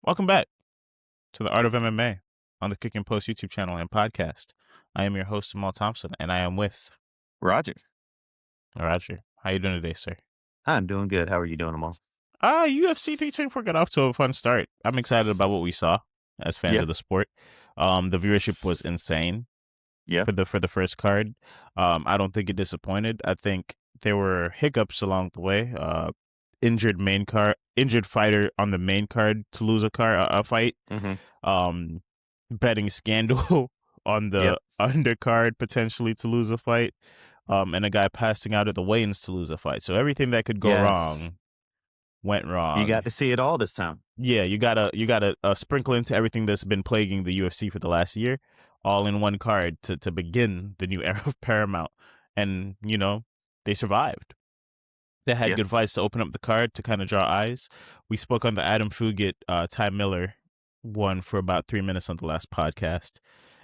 Welcome back to the Art of MMA on the Kick and Post YouTube channel and podcast. I am your host, Amal Thompson, and I am with Roger. Roger. How you doing today, sir? I'm doing good. How are you doing, Amal? UFC 324 got off to a fun start. I'm excited about what we saw as fans Yeah. of the sport. The viewership was insane Yeah. for the first card. I don't think it disappointed. I think there were hiccups along the way. Injured fighter on the main card to lose a fight. Mm-hmm. Betting scandal on the Yep. undercard potentially to lose a fight. And a guy passing out at the weigh-ins to lose a fight. So everything that could go wrong went wrong. You got to see it all this time. Yeah, you gotta sprinkle into everything that's been plaguing the UFC for the last year, all in one card to begin the new era of Paramount. And they survived. They had good fights to open up the card to kind of draw eyes. We spoke on the Adam Fugitt, Ty Miller one for about 3 minutes on the last podcast.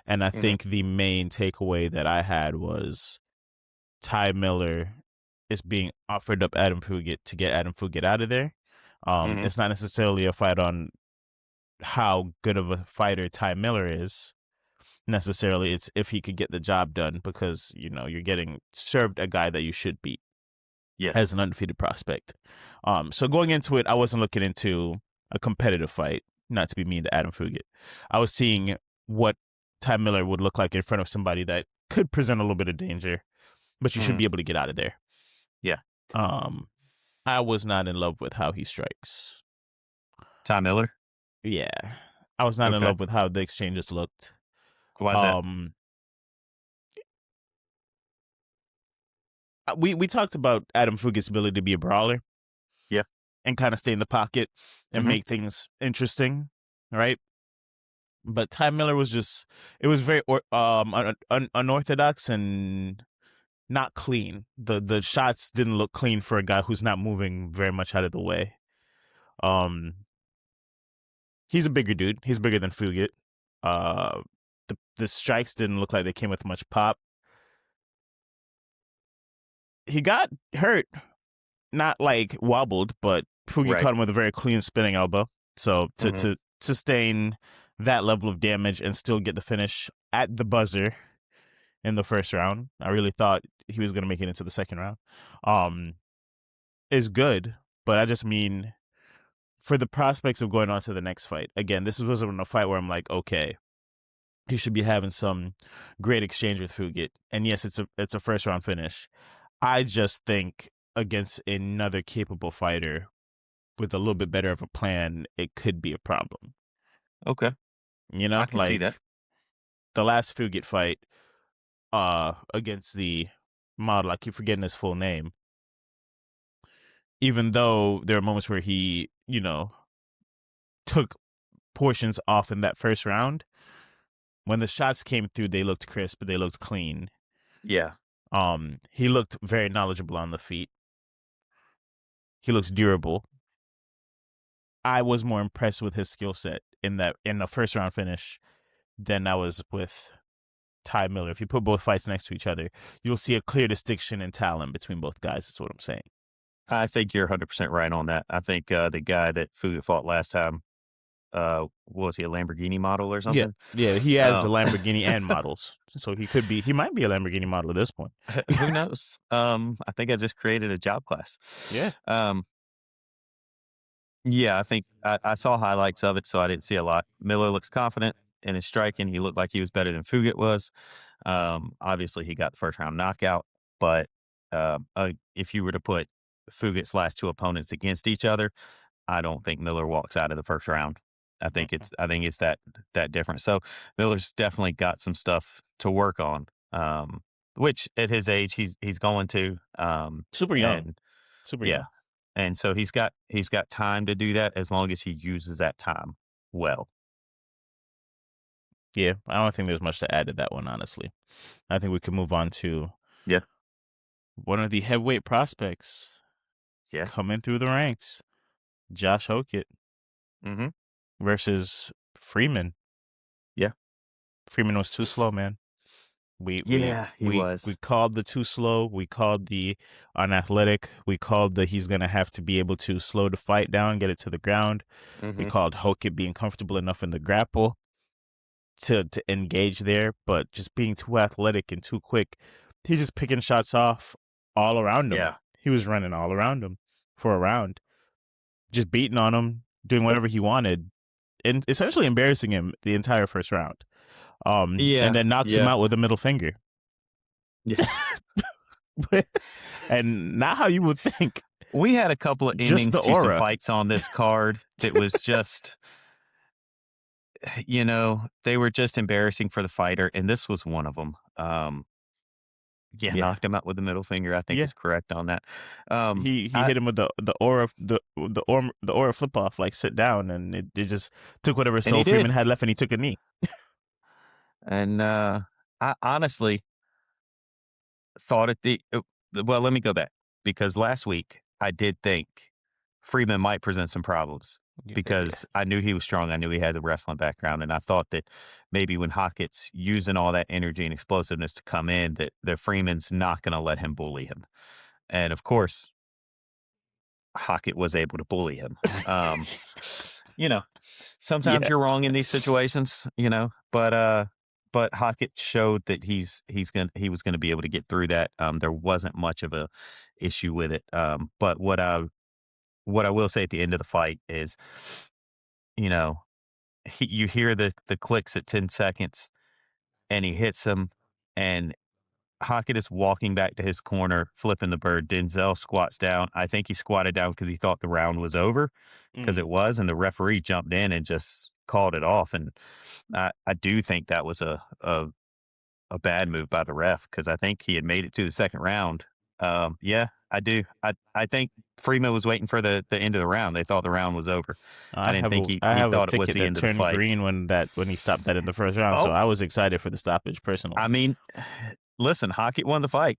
And I think the main takeaway that I had was Ty Miller is being offered up Adam Fugitt to get Adam Fugitt out of there. It's not necessarily a fight on how good of a fighter Ty Miller is. Necessarily, it's if he could get the job done, because you're getting served a guy that you should beat. Yeah. As an undefeated prospect. So going into it, I wasn't looking into a competitive fight, not to be mean to Adam Fugitt. I was seeing what Ty Miller would look like in front of somebody that could present a little bit of danger, but you should be able to get out of there. Yeah. I was not in love with how he strikes. Ty Miller? Yeah. I was not in love with how the exchanges looked. Why is that? We talked about Adam Fugitt's ability to be a brawler. Yeah. And kind of stay in the pocket and make things interesting, right? But Ty Miller was it was very unorthodox and not clean. The shots didn't look clean for a guy who's not moving very much out of the way. He's a bigger dude. He's bigger than Fugitt. The strikes didn't look like they came with much pop. He got hurt, not like wobbled, but Fugitt caught him with a very clean spinning elbow. So to sustain that level of damage and still get the finish at the buzzer in the first round, I really thought he was going to make it into the second round, is good. But I just mean, for the prospects of going on to the next fight, again, this wasn't a fight where I'm like, okay, you should be having some great exchange with Fugitt. And yes, it's a first round finish. I just think against another capable fighter with a little bit better of a plan, it could be a problem. Okay. I can see that. The last Fugitt fight against the model, I keep forgetting his full name. Even though there are moments where he, took portions off in that first round, when the shots came through, they looked crisp, they looked clean. Yeah. He looked very knowledgeable on the feet. He looks durable. I was more impressed with his skill set in the first round finish than I was with Ty Miller. If you put both fights next to each other, you'll see a clear distinction in talent between both guys. That's what I'm saying. I think you're 100% right on that. I think the guy that Fugitt fought last time, was he a Lamborghini model or something? Yeah, he has a Lamborghini and models. So he might be a Lamborghini model at this point. Who knows? I think I just created a job class. Yeah. Yeah, I think I saw highlights of it, so I didn't see a lot. Miller looks confident in his striking. He looked like he was better than Fugitt was. Obviously, he got the first round knockout, but if you were to put Fugitt's last two opponents against each other, I don't think Miller walks out of the first round. I think it's that different. So Miller's definitely got some stuff to work on, which at his age he's going to. Super young. Super young. And so he's got time to do that as long as he uses that time well. Yeah, I don't think there's much to add to that one, honestly. I think we can move on to one of the heavyweight prospects coming through the ranks, Josh Hokit versus Freeman. Yeah. Freeman was too slow, man. Yeah, he We was. called the too slow. We called the unathletic. We called the he's gonna have to be able to slow the fight down, get it to the ground. We Hmm. called Hokit being comfortable enough in the grapple to engage there, but just being too athletic and too quick. He just picking shots off all around him. Yeah. He was running all around him for a round, just beating on him, doing whatever he wanted, and essentially embarrassing him the entire first round. And Yeah. then knocks him Yeah. out with a middle finger. Yeah. And not how you would think. We had a couple of Just the endings to some aura. fights on this card that was just, they were just embarrassing for the fighter, and this was one of them. Yeah, Yeah. knocked him out with the middle finger, I think Yeah. is correct on that. Um, He I hit him with the aura flip off, like sit down, and it just took whatever and he Soul Freeman did. had left, and he took a knee. And I honestly thought well, let me go back, because last week I did think Freeman might present some problems Yeah. because I knew he was strong. I knew he had the wrestling background, and I thought that maybe when Hokit's using all that energy and explosiveness to come in, that Freeman's not going to let him bully him. And of course, Hokit was able to bully him. You know, sometimes Yeah. you're wrong in these situations, but Hokit showed that he was gonna be able to get through that. There wasn't much of a issue with it. But what I will say at the end of the fight is, you know, you hear the clicks at 10 seconds, and he hits him, and Hokit is walking back to his corner, flipping the bird. Denzel squats down. I think he squatted down because he thought the round was over, because Mm. it was, and the referee jumped in and just called it off. And I do think that was a bad move by the ref, because I think he had made it to the second round. Yeah, I do. I think Freeman was waiting for the end of the round. They thought the round was over. I didn't think I he have a thought it was ticket the that end of the turned fight. green when he stopped that in the first round, so Oh, I was excited for the stoppage personally. I mean, listen, Hokit won the fight.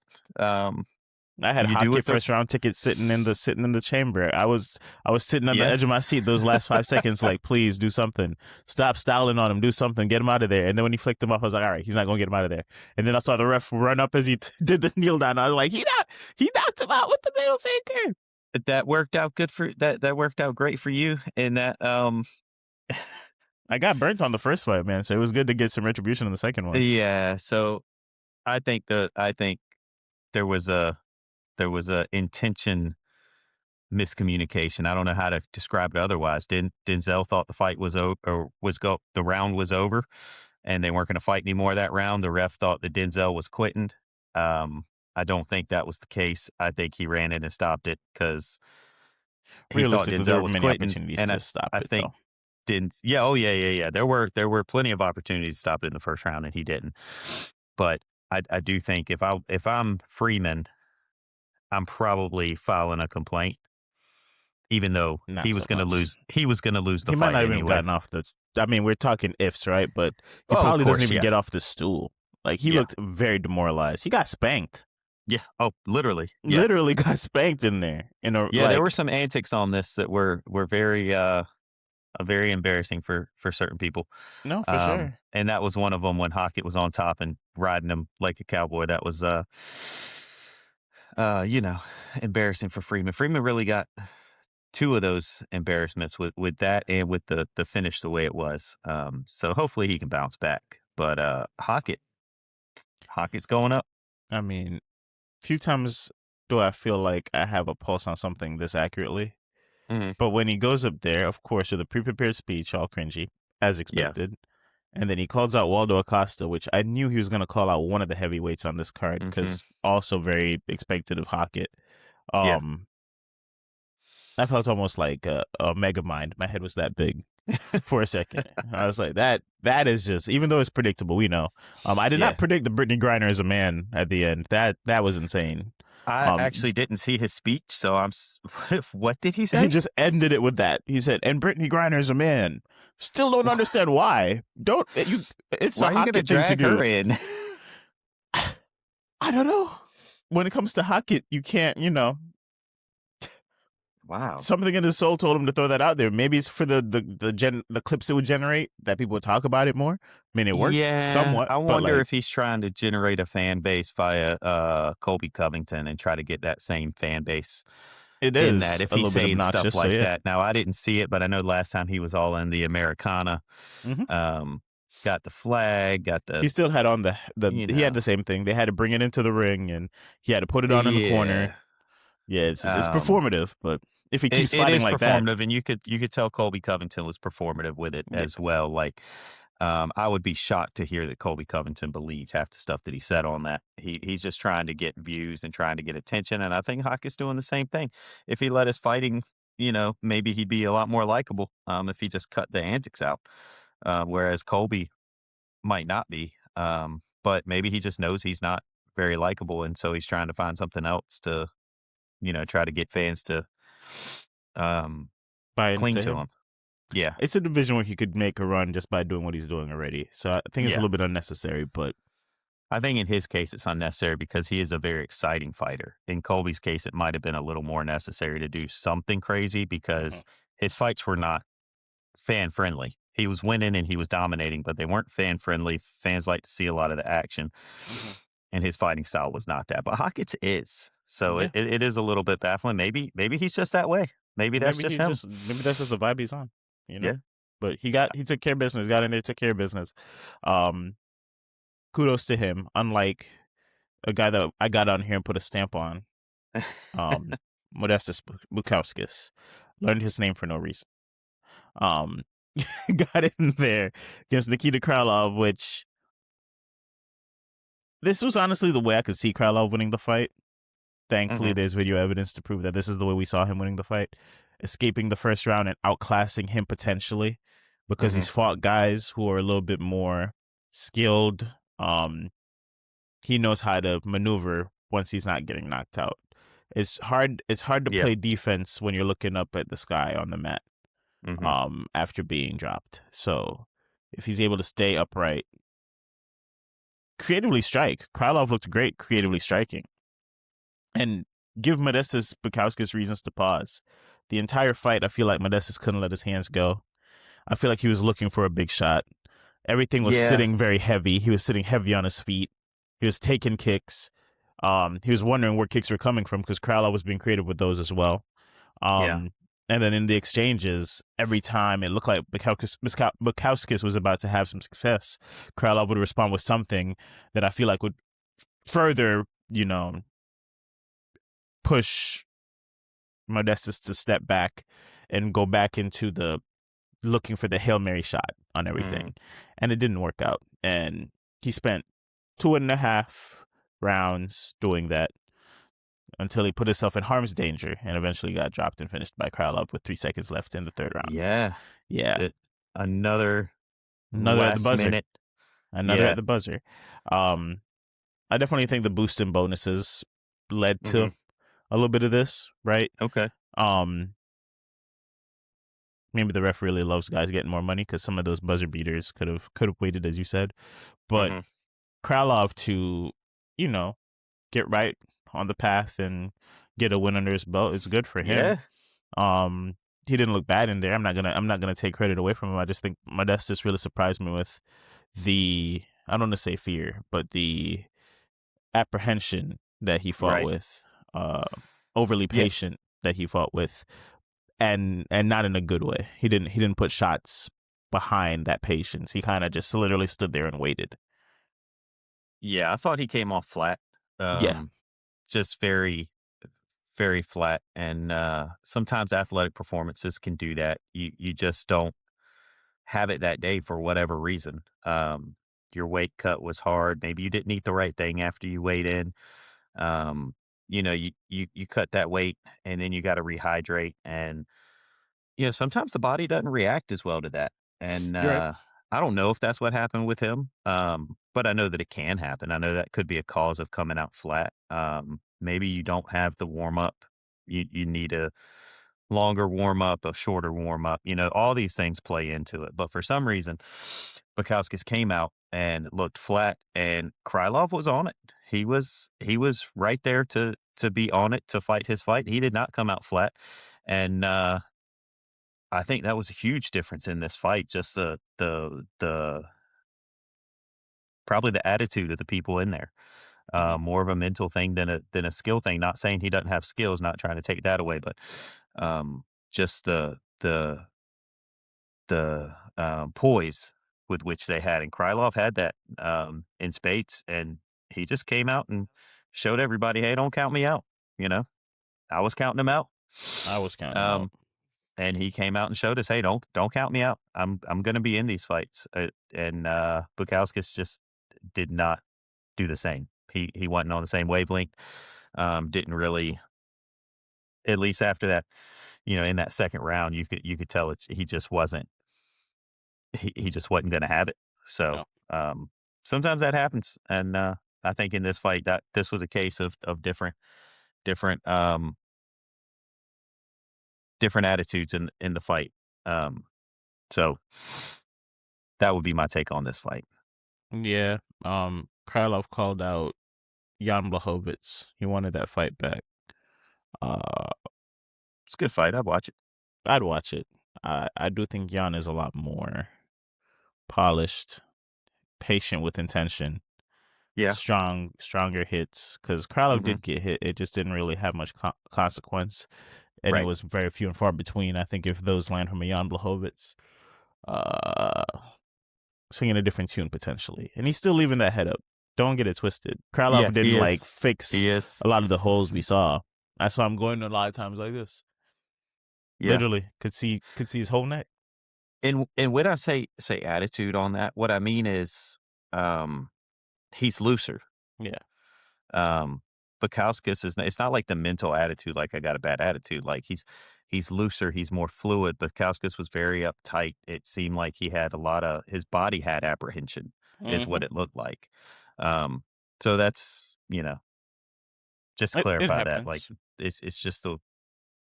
I had You do Hokit what the first round tickets sitting in the chamber. I was sitting on the Yeah. edge of my seat those last 5 seconds, like, please do something. Stop styling on him. Do something. Get him out of there. And then when he flicked him off, I was like, all right, he's not gonna get him out of there. And then I saw the ref run up as he did the kneel down. I was like, he knocked him out with the middle finger. That worked out good for that worked out great for you, and that I got burnt on the first fight, man. So it was good to get some retribution in the second one. yeah. So I think there was a intention miscommunication. I don't know how to describe it otherwise. Denzel thought the fight was over, or the round was over, and they weren't going to fight anymore that round. The ref thought that Denzel was quitting. I don't think that was the case. I think he ran in and stopped it because he thought Realistically, there Denzel were was many quitting, opportunities and to stop I it, think though. didn't. Yeah, oh yeah. There were plenty of opportunities to stop it in the first round, and he didn't. But I do think if I'm Freeman, I'm probably filing a complaint, even though Not he so was going to much. lose. He was going to lose the He might fight not even have anyway. gotten off the. I mean, we're talking ifs, right? But he Oh, of probably doesn't course, even yeah, get off the stool. Like, he yeah, looked very demoralized. He got spanked. yeah. Oh, literally, yeah, Literally got spanked in there. yeah. There were some antics on this that were very embarrassing for certain people. No, for sure. And that was one of them when Hokit was on top and riding him like a cowboy. That was you know, embarrassing for Freeman. Freeman really got two of those embarrassments with that and with the finish the way it was. So hopefully he can bounce back. But Hokit's going up. I mean, few times do I feel like I have a pulse on something this accurately. Hmm. But when he goes up there, of course, with a pre-prepared speech, all cringy, as Yeah, expected. And then he calls out Waldo Acosta, which I knew he was going to call out one of the heavyweights on this card, hmm, because also very expected of Hokit. yeah. Um, I felt almost like a mega mind. My head was that big for a second. I was like, that is just, even though it's predictable, we know. I did Yeah. not predict the Brittany Griner as a man at the end. That was insane. I actually didn't see his speech, so what did he He say? just ended it with that. He said, "And Brittany Griner is a man." Still don't understand why. Don't you? It's Why a are you going to Hokit thing to drag her do. in? I don't know. When it comes to Hokit, you can't. Wow. something in his soul told him to throw that out there. Maybe it's for the clips it would generate that people would talk about it more. I mean, it worked Yeah, somewhat, I but wonder like if he's trying to generate a fan base via Colby Covington and try to get that same fan base it in that is if a he's little bit saying stuff obnoxious. So like yeah. that. Now, I didn't see it, but I know last time he was all in the Americana, Hmm. um, got the flag, got the, He still had on the you he had know, the same thing. They had to bring it into the ring, and he had to put it on in the corner. yeah. Yeah, it's Um, performative, but if he it, keeps it fighting is like that, performative, and you could tell Colby Covington was performative with it yeah, as well. Like, I would be shocked to hear that Colby Covington believed half the stuff that he said on that. He's just trying to get views and trying to get attention, and I think Hawk's doing the same thing. If he let his fighting, maybe he'd be a lot more likable. If he just cut the antics out, whereas Colby might not be. But maybe he just knows he's not very likable, and so he's trying to find something else to, try to get fans to um, buy cling into to him. him. Yeah, It's a division where he could make a run just by doing what he's doing already. So I think it's a yeah. little bit unnecessary, but I think in his case, it's unnecessary because he is a very exciting fighter. In Colby's case, it might have been a little more necessary to do something crazy mhm, because his fights were not fan friendly. He was winning and he was dominating, but they weren't fan friendly. Fans like to see a lot of the action, mhm. and his fighting style was not that. But Hawkins is, so it, Yeah, it, it is a little bit baffling. Maybe he's just that way. Maybe that's just him. maybe that's just the vibe he's on, you know. Yeah. But he took care of business, got in there, took care of business. Um, Kudos to him. Unlike a guy that I got on here and put a stamp on, um, Modestus Bukauskas, learned his name for no reason. Um, got in there against Nikita Krylov, which this was honestly the way I could see Krylov winning the fight. Thankfully, Hmm. there's video evidence to prove that this is the way we saw him winning the fight, escaping the first round and outclassing him potentially because Hmm. he's fought guys who are a little bit more skilled. He knows how to maneuver once he's not getting knocked out. It's hard. It's hard to Yeah. play defense when you're looking up at the sky on the mat. Hmm. After being dropped. So if he's able to stay upright, creatively strike. Krylov looked great creatively striking. And give Modestas Bukauskas reasons to pause. The entire fight, I feel like Modestas couldn't let his hands go. I feel like he was looking for a big shot. Everything was Yeah. sitting very heavy. He was sitting heavy on his feet. He was taking kicks. He was wondering where kicks were coming from because Krylov was being creative with those as well. Yeah. And then in the exchanges, every time it looked like Bukauskas was about to have some success, Krylov would respond with something that I feel like would further, push Modestus to step back and go back into the looking for the Hail Mary shot on Hmm. everything. And it didn't work out. And he spent 2.5 rounds doing that until he put himself in harm's danger and eventually got dropped and finished by Krylov with 3 seconds left in the third round. Yeah. Yeah. It, another Another at the last buzzer. minute. Another at Yeah. the buzzer. Um, I definitely think the boost in bonuses led Hmm. to a little bit of this, right? Okay. Um, Maybe the ref really loves guys getting more money because some of those buzzer beaters could have waited, as you said. But Hmm. Krylov to, you know, get right on the path and get a win under his belt is good for him. Yeah. Um, he didn't look bad in there. I'm not gonna take credit away from him. I just think Modestus really surprised me with the I don't want to say fear, but the apprehension that he fought Right. with, overly Yeah. patient that he fought with, and not in a good way. He didn't put shots behind that patience. He kind of just literally stood there and waited. Yeah. I thought he came off flat. Yeah, Um, just very, very flat. And sometimes athletic performances can do that. You just don't have it that day for whatever reason. Your weight cut was hard. Maybe you didn't eat the right thing after you weighed in. You cut that weight and then you got to rehydrate. And sometimes the body doesn't react as well to that. And you're right. I don't know if that's what happened with him, but I know that it can happen. I know that could be a cause of coming out flat. Maybe you don't have the warm up. You need a longer warm up, a shorter warm up. All these things play into it. But for some reason, Bukauskas came out and looked flat, and Krylov was on it. He was right there to be on it to fight his fight. He did not come out flat, And I think that was a huge difference in this fight. Just the probably the attitude of the people in there. Mhm. More of a mental thing than a skill thing. Not saying he doesn't have skills, not trying to take that away, but just the poise with which they had. And Krylov had that in spades, and he just came out and showed everybody, "Hey, don't count me out." You know, I was counting him out. I was counting him out. Um, and he came out and showed us, "Hey, don't count me out. I'm going to be in these fights." And Bukauskas just did not do the same. He wasn't on the same wavelength. Didn't really, at least after that, in that second round, you could tell he just wasn't he just wasn't going to have it. So No. sometimes that happens, and I think in this fight that this was a case of different different attitudes in the fight. Um, so that would be my take on this fight. Yeah. Krylov called out Jan Blachowicz. He wanted that fight back. Uh, It's a good fight. I'd watch it. I'd watch it. I do think Jan is a lot more polished, patient with intention, Yeah. stronger hits. Because Krylov Hmm. did get hit, it just didn't really have much consequence, and it Right. was very few and far between. I think if those land from a Jan Blachowicz, uh, singing a different tune potentially, and he's still leaving that head up. Don't get it twisted. Yeah. Krylov didn't He like is. fix He is. a lot of the holes we saw. I saw him going a lot of times like this. Yeah. Literally, could see his whole neck. And when I say attitude on that, what I mean is um, he's looser. Yeah. Um, Bukauskas is it's not like the mental attitude, like I got a bad attitude. Like he's looser, he's more fluid. Bukauskas was very uptight. It seemed like he had a lot of his body had apprehension, is what Hmm. it looked like. Um, so that's just It clarify that. Like happens. it's just the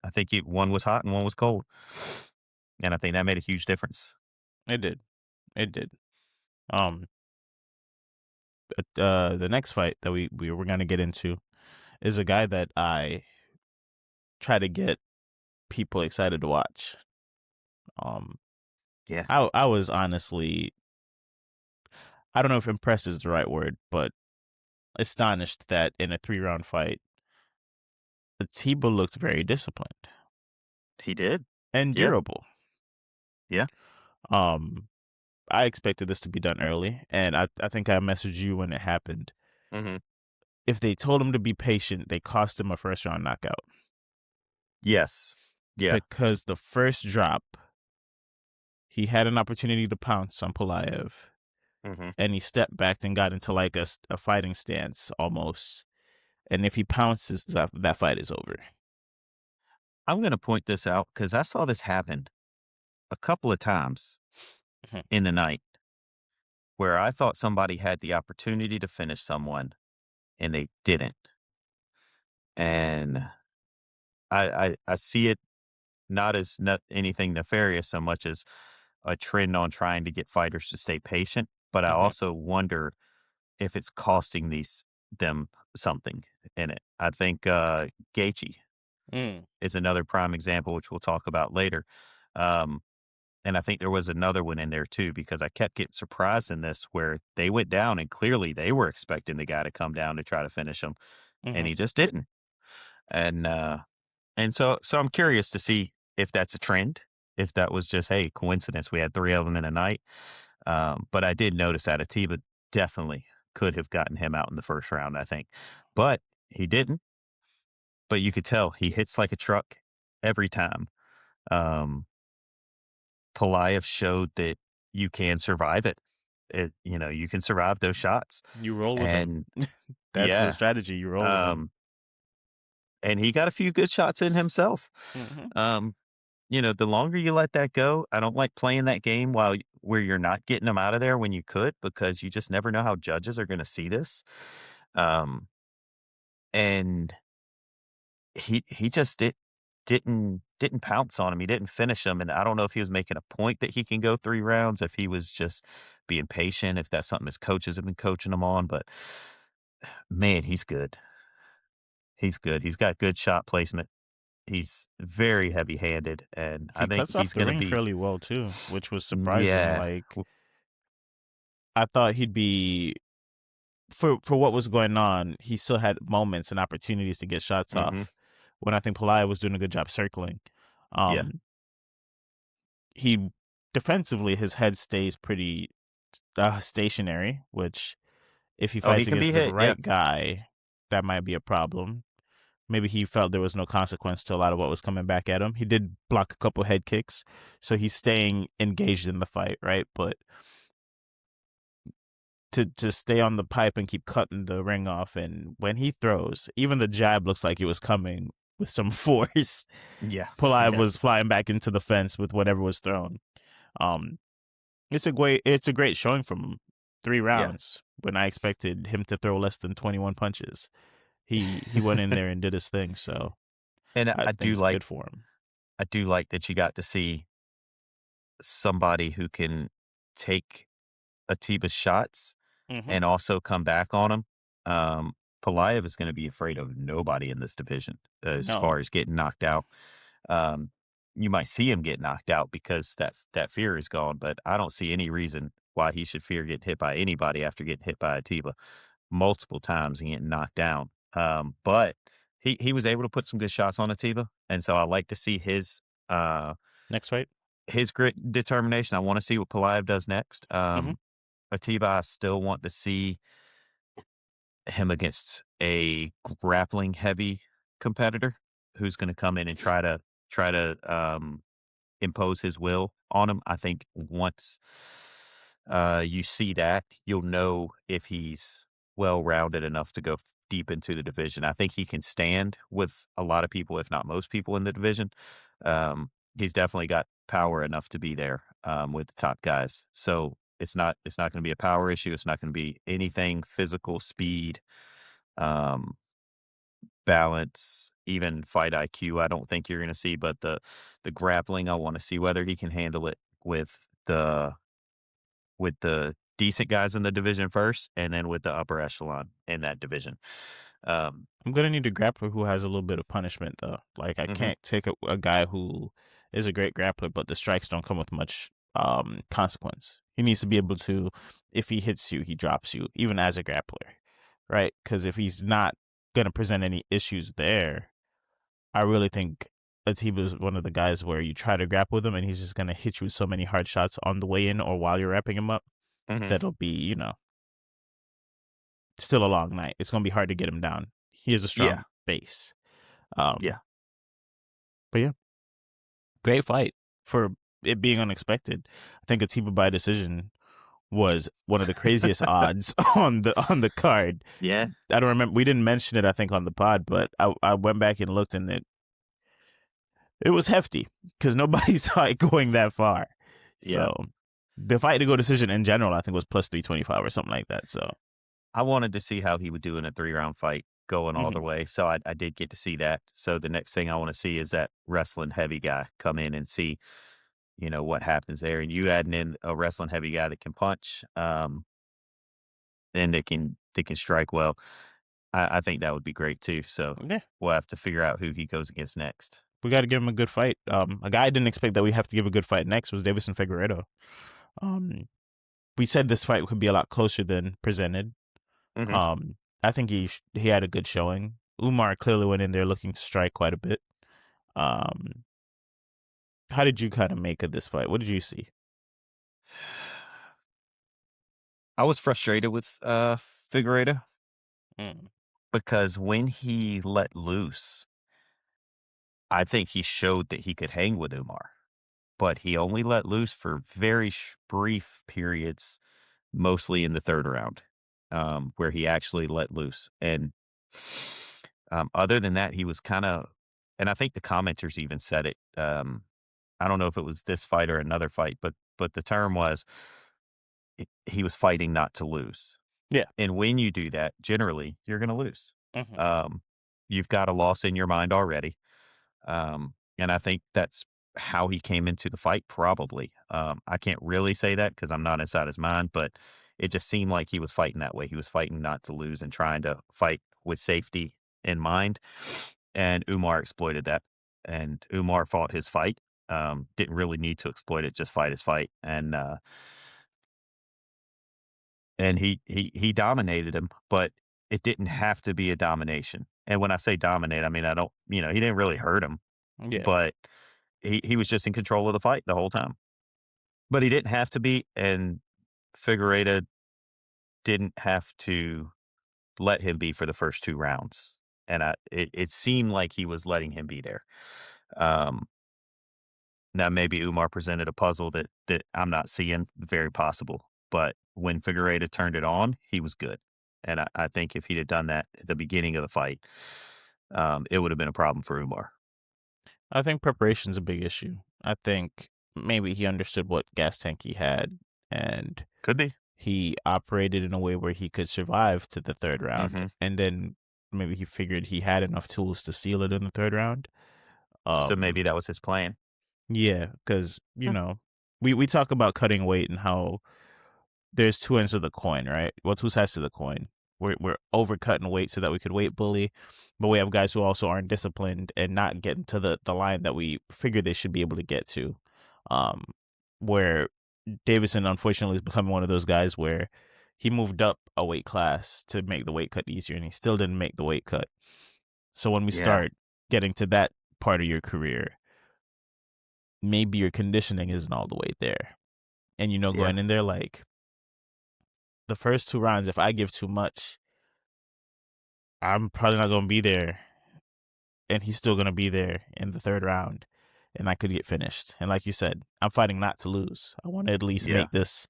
I think one was hot and one was cold, and I think that made a huge difference. It did. It did. Um, the next fight that we were gonna get into is a guy that I try to get people excited to watch. Um, Yeah, I was honestly, I don't know if impressed is the right word, but astonished that in a 3-round fight, Ateba looked very disciplined he did. and Yeah, durable. yeah. Um, I expected this to be done early, and I think I messaged you when it happened. Hmm. If they told him to be patient, they cost him a first round knockout Yes, yeah. because the first drop, he had an opportunity to pounce on Pulayev, Hmm. and he stepped back and got into like a fighting stance almost. And if he pounces, that fight is over. I'm going to point this out because I saw this happen a couple of times Mhm. in the night where I thought somebody had the opportunity to finish someone and they didn't. And I see it not as not anything nefarious so much as a trend on trying to get fighters to stay patient. But I Mhm. also wonder if it's costing them something in it. I think Gaethje Mm. is another prime example, which we'll talk about later. Um, And I think there was another one in there too, because I kept getting surprised in this where they went down and clearly they were expecting the guy to come down to try to finish him, and Mhm. he just didn't. And so I'm curious to see if that's a trend, if that was just hey coincidence. We had three of them in a night, but I did notice that Ateba definitely could have gotten him out in the first round. I think, but he didn't. But you could tell he hits like a truck every time. Um, Pelayev showed that you can survive it. You can survive those shots. You roll with him. And That's the yeah, strategy. You roll with him. um, and he got a few good shots in himself. Mhm. Um, the longer you let that go, I don't like playing that game where you're not getting them out of there when you could, because you just never know how judges are going to see this. Um, and he just didn't pounce on him. He didn't finish him, and I don't know if he was making a point that he can go 3 rounds, if he was just being patient, if that's something his coaches have been coaching him on, but man, he's good. He's good. He's got good shot placement. He's very heavy-handed, and I He think cuts off he's the gonna ring be fairly well too, which was surprising. yeah. Like I thought he'd be for what was going on, he still had moments and opportunities to get shots Mhm. off when I think Pelayo was doing a good job circling. Yeah. Um, he defensively, his head stays pretty stationary, which if he Oh, he fights can be against the hit, yeah. right guy, that might be a problem. Maybe he felt there was no consequence to a lot of what was coming back at him. He did block a couple head kicks, so he's staying engaged in the fight, right? But to stay on the pipe and keep cutting the ring off, and when he throws, even the jab looks like it was coming with some force. Yeah. Polaev Yeah. was flying back into the fence with whatever was thrown. Um, it's a great showing from three Yeah. rounds when I expected him to throw less than 21 punches. He went in there and did his thing, so And I think it's good for him. I do like that you got to see somebody who can take Atiba's shots Hmm. and also come back on him. Um, Pelayev is gonna be afraid of nobody in this division as No, far as getting knocked out. Um, you might see him get knocked out because that fear is gone, but I don't see any reason why he should fear getting hit by anybody after getting hit by Atiba multiple times and getting knocked down. But he was able to put some good shots on Atiba, and so I like to see uh next fight. his grit and determination. I want to see what Pelayev does next. Hmm. Atiba, I still want to see him against a grappling heavy competitor who's going to come in and try to impose his will on him. I think once you see that, you'll know if he's well rounded enough to go deep into the division. I think he can stand with a lot of people, if not most people in the division. He's definitely got power enough to be there with the top guys. So it's not going to be a power issue. It's not going to be anything physical, speed, um, balance, even fight IQ. I don't think you're going to see, but the grappling, I want to see whether he can handle it with the decent guys in the division first, and then with the upper echelon in that division. Um, I'm gonna need a grappler who has a little bit of punishment though. Like I mhm. can't take a guy who is a great grappler, but the strikes don't come with much consequence. He needs to be able to, if he hits you, he drops you, even as a grappler, right? Because if he's not gonna present any issues there, I really think Atiba is one of the guys where you try to grapple with him and he's just gonna hit you with so many hard shots on the way in or while you're wrapping him up Mhm. that'll be, still a long night. It's gonna be hard to get him down. He has a Yeah, strong base. Um, yeah. but yeah, great fight for it being unexpected. I think Atiba by decision was one of the craziest odds on the card. Yeah, I don't remember. We didn't mention it, I think, on the pod, but I went back and looked, and it was hefty because nobody saw it going that far. yeah. So the fight to go decision in general, I think, was plus 325 or something like that. So I wanted to see how he would do in a 3-round fight going all the mhm. way, so I did get to see that. So the next thing I wanna see is that wrestling heavy guy come in and see, what happens there, and you adding in a wrestling heavy guy that can punch, and that can strike well. I think that would be great too, so Yeah, we'll have to figure out who he goes against next. we got to give him a good fight. A guy I didn't expect that we have to give a good fight next was Davison Figueredo. Um, we said this fight could be a lot closer than presented. Mhm. Um, I think he had a good showing. Umar clearly went in there looking to strike quite a bit. Um, how did you kind of make of this fight? What did you see? I was frustrated with, Figueredo Mm. because when he let loose, I think he showed that he could hang with Umar, but he only let loose for very brief periods, mostly in the 3rd round, where he actually let loose, and, other than that, he was kinda and I think the commenters even said it, I don't know if it was this fight or another fight, but the term was he was fighting not to lose. Yeah. And when you do that, generally, you're gonna lose. Hmm. Um, you've got a loss in your mind already, and I think that's how he came into the fight probably. I can't really say that because 'cause I'm not inside his mind, but it just seemed like he was fighting that way. He was fighting not to lose and trying to fight with safety in mind, and Umar exploited that. and Umar fought his fight. Didn't really need to exploit it, just fight his fight, and he dominated him, but it didn't have to be a domination. And when I say dominate, I mean I don't, he didn't really hurt him, Yeah. but he was just in control of the fight the whole time. But he didn't have to be, and Figueredo didn't have to let him be for the first 2 rounds, and it seemed like he was letting him be there. Um, Now maybe Umar presented a puzzle that I'm not seeing, very possible, but when Figueredo turned it on, he was good, and I think if he'd have done that at the beginning of the fight, it would have been a problem for Umar. I think preparation's a big issue. I think maybe he understood what gas tank he had, and Could be. he operated in a way where he could survive to the third round. Mhm. And then maybe he figured he had enough tools to seal it in the third round. So Um, maybe that was his plan. yeah, because Hmm. we talk about cutting weight and how there's two ends of the coin, right? Well, two sides to the coin. We're overcutting weight so that we could weight bully, but we have guys who also aren't disciplined and not getting to the line that we figure they should be able to get to. Um, where Davison unfortunately is becoming one of those guys where he moved up a weight class to make the weight cut easier, and he still didn't make the weight cut. So when we Yeah, start getting to that part of your career, maybe your conditioning isn't all the way there, and yeah, going in there like the first two rounds, if I give too much, I'm probably not going to be there, and he's still going to be there in the third round, and I could get finished. And like you said, I'm fighting not to lose. I want to at least yeah. make this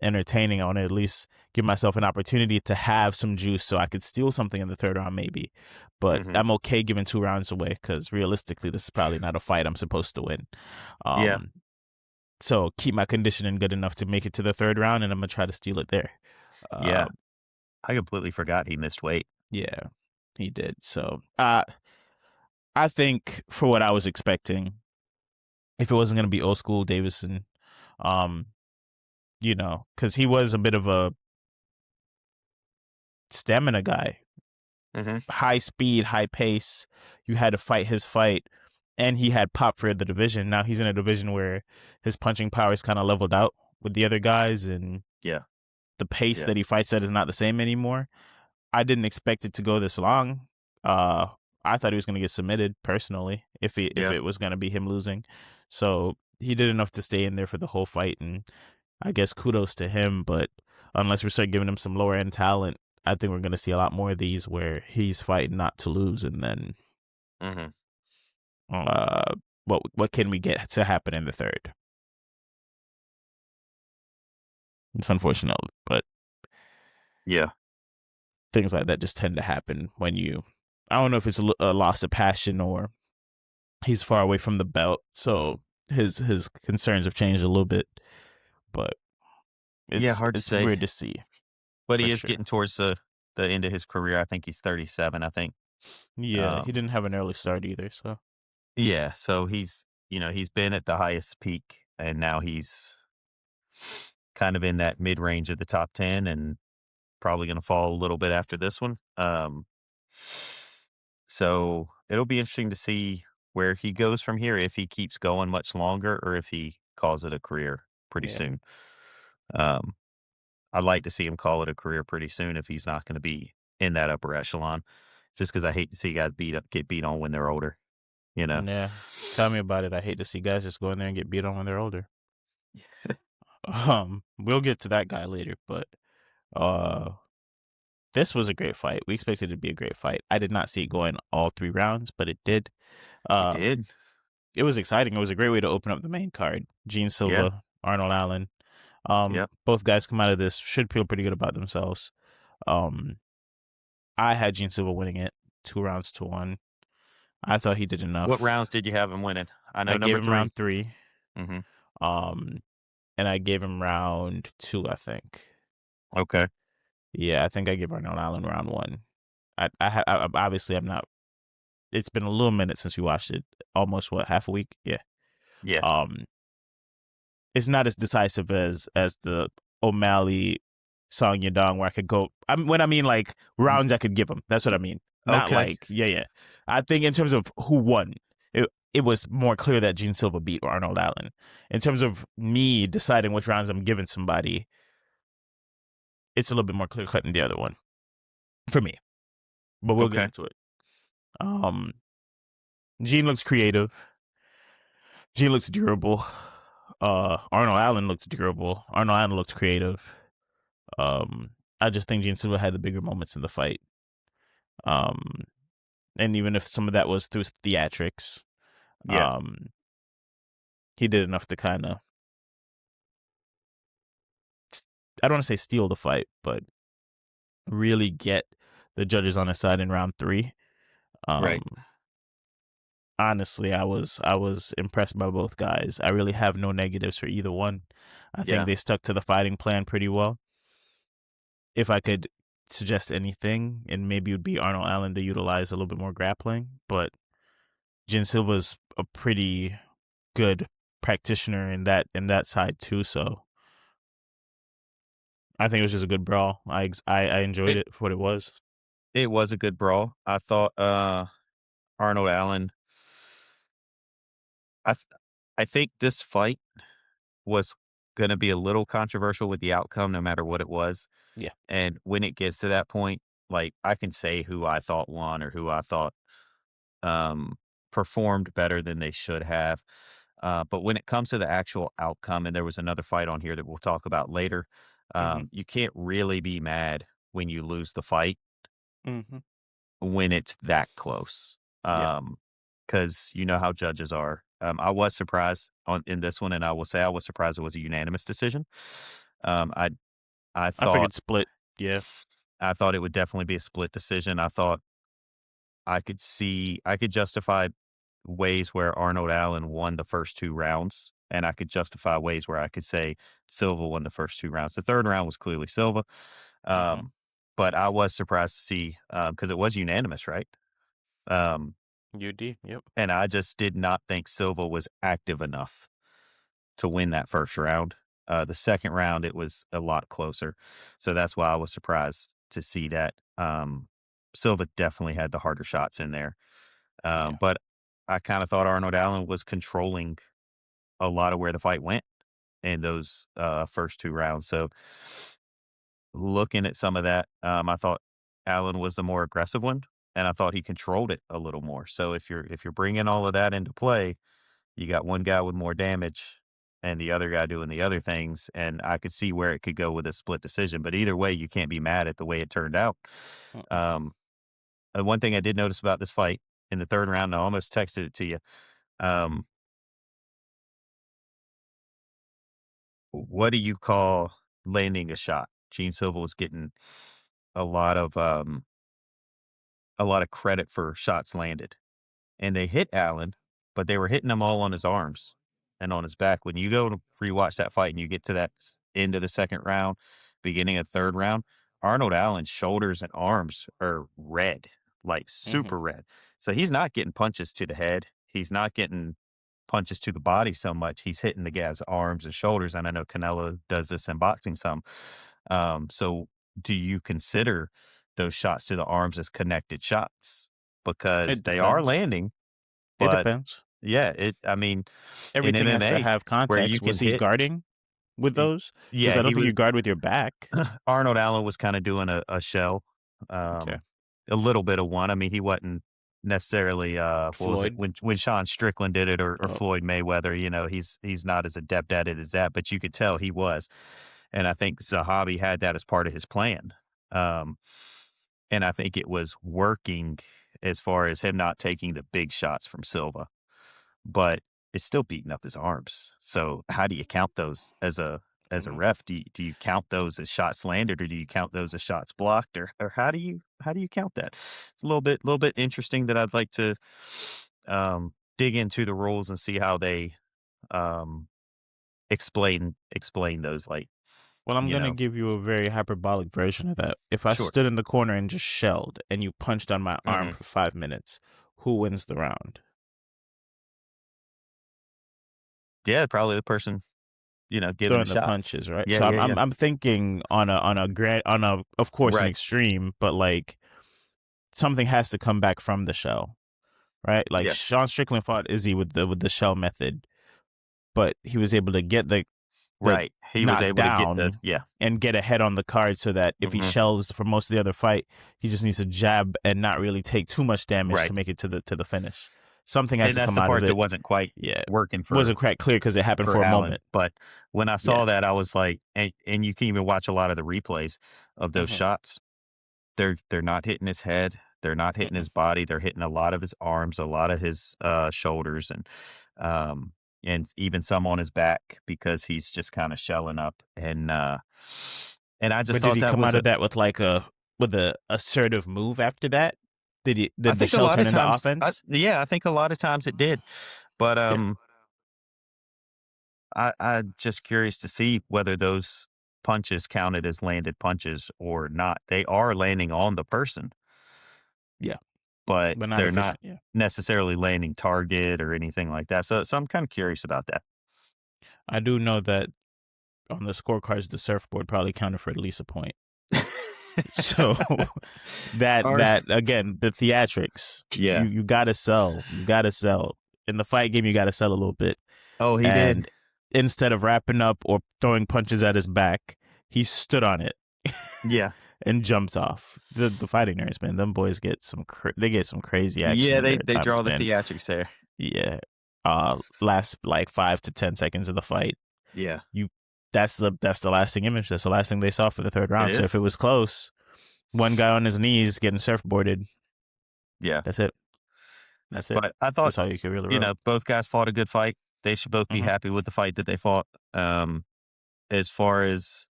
entertaining. I want to at least give myself an opportunity to have some juice so I could steal something in the third round, maybe. But Mhm. I'm okay giving 2 rounds away because realistically, this is probably not a fight I'm supposed to win. Yeah, Um, so keep my conditioning good enough to make it to the third round, and I'm gonna try to steal it there. Uh, yeah. I completely forgot he missed weight. yeah, he did. So I think for what I was expecting, if it wasn't going to be old school Davison, um, because he was a bit of a stamina guy, Mhm. high speed, high pace. You had to fight his fight, and he had pop for the division. Now he's in a division where his punching power is kind of leveled out with the other guys, and Yeah, the pace yeah, that he fights at is not the same anymore. I didn't expect it to go this long. Uh, I thought he was going to get submitted personally if yeah. it was going to be him losing. So he did enough to stay in there for the whole fight, and I guess kudos to him. But unless we start giving him some lower end talent, I think we're going to see a lot more of these where he's fighting not to lose, and then Mhm. uh, what can we get to happen in the third? It's unfortunate, but Yeah, things like that just tend to happen when you. I don't know if it's a loss of passion or he's far away from the belt, so his concerns have changed a little bit. But yeah. it's Hard to it's say, weird to see but for he is sure. getting towards the end of his career. I think he's 37. I think. Yeah, he Um, didn't have an early start either, so yeah. So he's been at the highest peak, and now he's kind of in that mid range of the top 10, and probably going to fall a little bit after this one. So it'll be interesting to see where he goes from here, if he keeps going much longer or if he calls it a career pretty yeah, soon. Um, I'd like to see him call it a career pretty soon if he's not going to be in that upper echelon, just because I hate to see guys get beat on when they're older, you know? yeah. Tell me about it. I hate to see guys just go in there and get beat on when they're older. We'll get to that guy later, but uh, this was a great fight. We expected it to be a great fight. I did not see it going all 3 rounds, but it did. It Uh, did. it was exciting. It was a great way to open up the main card. Gene Yeah. Silva, Arnold Allen. Yep. Both guys come out of this should feel pretty good about themselves. Um, I had Gene Silva winning it 2 rounds to 1. I thought he did What enough. rounds did you have him winning? I I know gave number him 3. round 3. Hmm. Um, and I gave him round 2, I think. Okay. Yeah, I think I gave Arnold Allen round 1. Obviously I'm not. It's been a little minute since we watched it. Almost what, half a week? Yeah. Yeah. Um, it's not as decisive as the O'Malley song Yadong where I could go. When I mean like rounds I could give him. That's what I mean. Not Okay. like yeah. I think in terms of who won, it was more clear that Gene Silva beat Arnold Allen. In terms of me deciding which rounds I'm giving somebody, it's a little bit more clear cut than the other one for me. But we'll get Okay. into it. Gene looks creative. Gene looks durable. Arnold Allen looks durable. Arnold Allen looks creative. I just think Gene Silva had the bigger moments in the fight. And even if some of that was through theatrics, Yeah. um, he did enough to kind of, I don't want to say steal the fight, but really get the judges on his side in round 3. Right. Honestly, I was impressed by both guys. I really have no negatives for either one. I think Yeah. they stuck to the fighting plan pretty well. If I could suggest anything, and maybe it would be Arnold Allen to utilize a little bit more grappling, but Gene Silva's a pretty good practitioner in that side too. So I think it was just a good brawl. I enjoyed It it for what it was. it was a good brawl. I thought Arnold Allen. I th- I think this fight was going to be a little controversial with the outcome, no matter what it was. Yeah. And when it gets to that point, like I can say who I thought won or who I thought um, performed better than they should have. But when it comes to the actual outcome, and there was another fight on here that we'll talk about later, Mhm. you can't really be mad when you lose the fight Mhm. when it's that close. Yeah. Because you know how judges are. I was surprised in this one, and I will say I was surprised it was a unanimous decision. Um, I I I thought figured split. Yeah. I thought it would definitely be a split decision. I thought I could justify ways where Arnold Allen won the first 2 rounds, and I could justify ways where I could say Silva won the first 2 rounds. The 3rd round was clearly Silva, Mhm. um, but I was surprised to see, because it was unanimous, right? Um, UD. Yep. and I just did not think Silva was active enough to win that first round. The 2nd round, it was a lot closer, so that's why I was surprised to see that. Silva definitely had the harder shots in there. Yeah. But I kinda thought Arnold Allen was controlling a lot of where the fight went in those, first 2 rounds, so looking at some of that, I thought Allen was the more aggressive one, and I thought he controlled it a little more, so if you're bringing all of that into play, you got one guy with more damage and the other guy doing the other things, and I could see where it could go with a split decision, but either way, you can't be mad at the way it turned out. Mm-mm. Um, one thing I did notice about this fight in the 3rd round, and I almost texted it to you. Um, what do you call landing a shot? Gene Silva was getting a lot of um, a lot of credit for shots landed, and they hit Allen, but they were hitting them all on his arms and on his back. When you go to rewatch that fight and you get to that end of the 2nd round, beginning of 3rd round, Arnold Allen's shoulders and arms are red, like Mhm. super red. So he's not getting punches to the head. He's not getting punches to the body so much. He's hitting the guy's arms and shoulders. And I know Canelo does this in boxing some. So do you consider those shots to the arms as connected shots? Because It they are depends. landing, It but depends. yeah, I mean, in Everything has to MMA, have where you context. can Was he hit, guarding with y- those? Because yeah, I don't he think was, you guard with your back. Arnold Allen was kind of doing a shell, Okay. um, a little bit of one. I mean, he wasn't necessarily, what was it, Floyd. when Sean Strickland did it, or Oh. Floyd Mayweather, he's not as adept at it as that, but you could tell he was. And I think Zahabi had that as part of his plan. Um, and I think it was working as far as him not taking the big shots from Silva, but it's still beating up his arms. So how do you count those as a Mhm. ref? Do you count those as shots landed, or do you count those as shots blocked, or how do you count that? It's a little bit interesting that I'd like to dig into the rules and see how they um, explain those, like, Well, I'm you gonna know. give you a very hyperbolic version of that. If I Sure. stood in the corner and just shelled, and you punched on my arm Hmm. for 5 minutes, who wins the round? Yeah, probably the person, giving the Throwing the shots. punches, right? Yeah, So yeah, I'm yeah. I'm thinking on a of course an Right. extreme, but like something has to come back from the shell. right? Like Yeah. Sean Strickland fought Izzy with the shell method, but he was able to get the Right. He was knock able to get down yeah. and get ahead on the card so that if he Mhm. shells for most of the other fight, he just needs to jab and not really take too much damage Right. to make it to the finish. Something has And to that's come the out of part that it. wasn't quite Yeah. working Wasn't quite clear because it happened for a Allen. moment. But when I Yeah. saw that, I was like, and you can even watch a lot of the replays of those Mhm. shots. They're not hitting his head. They're not hitting his body. They're hitting a lot of his arms, a lot of his shoulders, and even some on his back because he's just kind of shelling up. And I just But did thought he that come was out of that with like a assertive move after that? I Did the think a shell lot turn of into times, offense? yeah, I think a lot of times it did. But Okay. I'm just curious to see whether those punches counted as landed punches or not. They are landing on the person, Yeah. but But not they're not efficient. Yeah. necessarily landing target or anything like that. So I'm kind of curious about that. I do know that on the scorecards, the surfboard probably counted for at least a point. So Or- that again, the theatrics, yeah. you gotta sell. You gotta sell. In the fight game, you gotta sell a little bit. Oh, he And did. instead of wrapping up or throwing punches at his back, he stood on it Yeah. and jumped off. The fighting nerds, man, them boys get they get some crazy action Yeah, in they their they time draw the span. theatrics there. Yeah. Last like 5 to 10 seconds of the fight. Yeah. You that's the lasting image. That's the last thing they saw for the third It round. So if it is. was close, one guy on his knees getting surfboarded, Yeah. that's it. That's it. But I thought, That's all you could really roll. both guys fought a good fight. They should both be Mhm. happy with the fight that they fought. As far as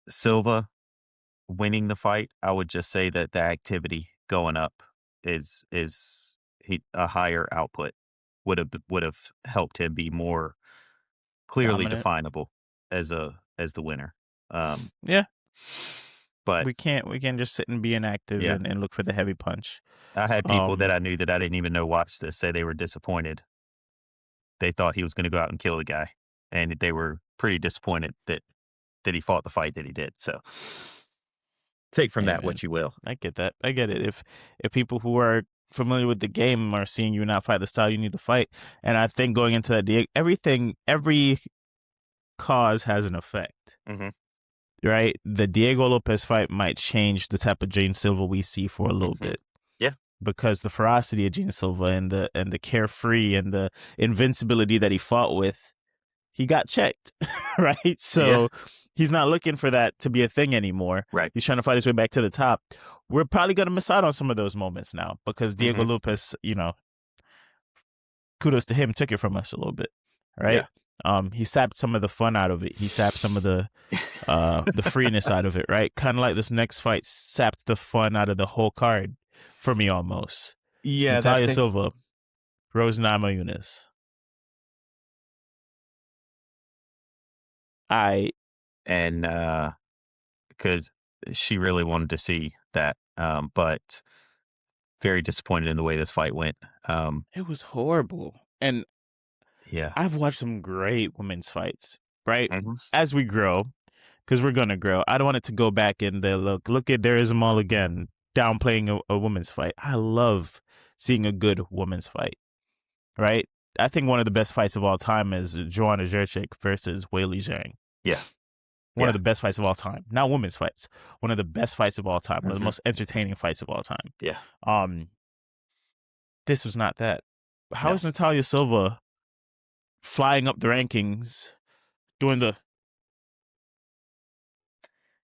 Silva winning the fight, I would just say that the activity going up is a higher output would have helped him be more clearly Dominant. definable as the winner. Yeah. But We can't just sit and be inactive yeah, and look for the heavy punch. I had people that Um I knew that I didn't even know watched this say they were disappointed. They thought he was going to go out and kill the guy, and they were pretty disappointed that he fought the fight that he did. So take from Hey that man, what you will. I get that. I get it. If people who are familiar with the game are seeing you not fight the style you need to fight, and I think going into that, every cause has an effect, Mhm. right? The Diego Lopez fight might change the type of Gene Silva we see for a little Mhm. bit. Yeah. Because the ferocity of Gene Silva and the carefree and the invincibility that he fought with, he got checked, right? Yeah. So he's not looking for that to be a thing anymore. Right. He's trying to fight his way back to the top. We're probably going to miss out on some of those moments now because Diego Mhm. Lopez, kudos to him, took it from us a little bit, right? Yeah. He sapped some of the fun out of it. He sapped some of the freeness out of it, right? Kind of like this next fight sapped the fun out of the whole card for me almost. Yeah, that's Natalia it. Silva, Rose Namajunas. And because she really wanted to see that, but very disappointed in the way this fight went. It was horrible. And Yeah. I've watched some great women's fights, right? Mhm. As we grow, because we're gonna grow. I don't want it to go back in the look at there is Amal again, downplaying a women's fight. I love seeing a good women's fight, right? I think one of the best fights of all time is Joanna Jędrzejczyk versus Weili Zhang. Yeah. One of Yeah. the best fights of all time. Not women's fights. One of the best fights of all time. One of the Mhm. most entertaining fights of all time. Yeah. This was not that. How No. is Natalia Silva flying up the rankings, doing the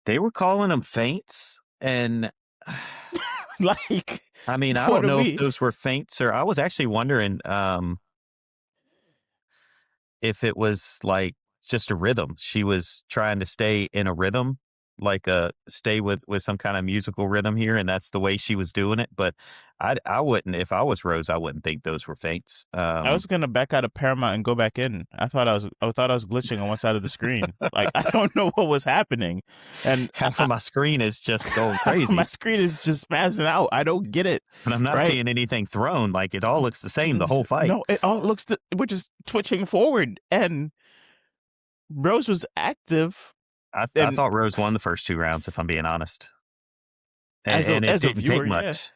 They were calling them feints, and like? I mean, I What don't are know if we? those were feints or I was actually wondering if it was like just a rhythm. She was trying to stay in a rhythm, like stay with some kind of musical rhythm here, and that's the way she was doing it. But I wouldn't if I was Rose, I wouldn't think those were feints. I was gonna back out of Paramount and go back in. I thought I was glitching on one side of the screen. Like I don't know what was happening, and Half of my screen is just going crazy. my screen is just spazzing out. I don't get it. And I'm not right? seeing anything thrown. Like it all looks the same the whole fight. No, it all looks. We're just twitching forward, and Rose was active. I And thought Rose won the first 2 rounds, if I'm being honest. as And it a didn't take viewer, yeah. much.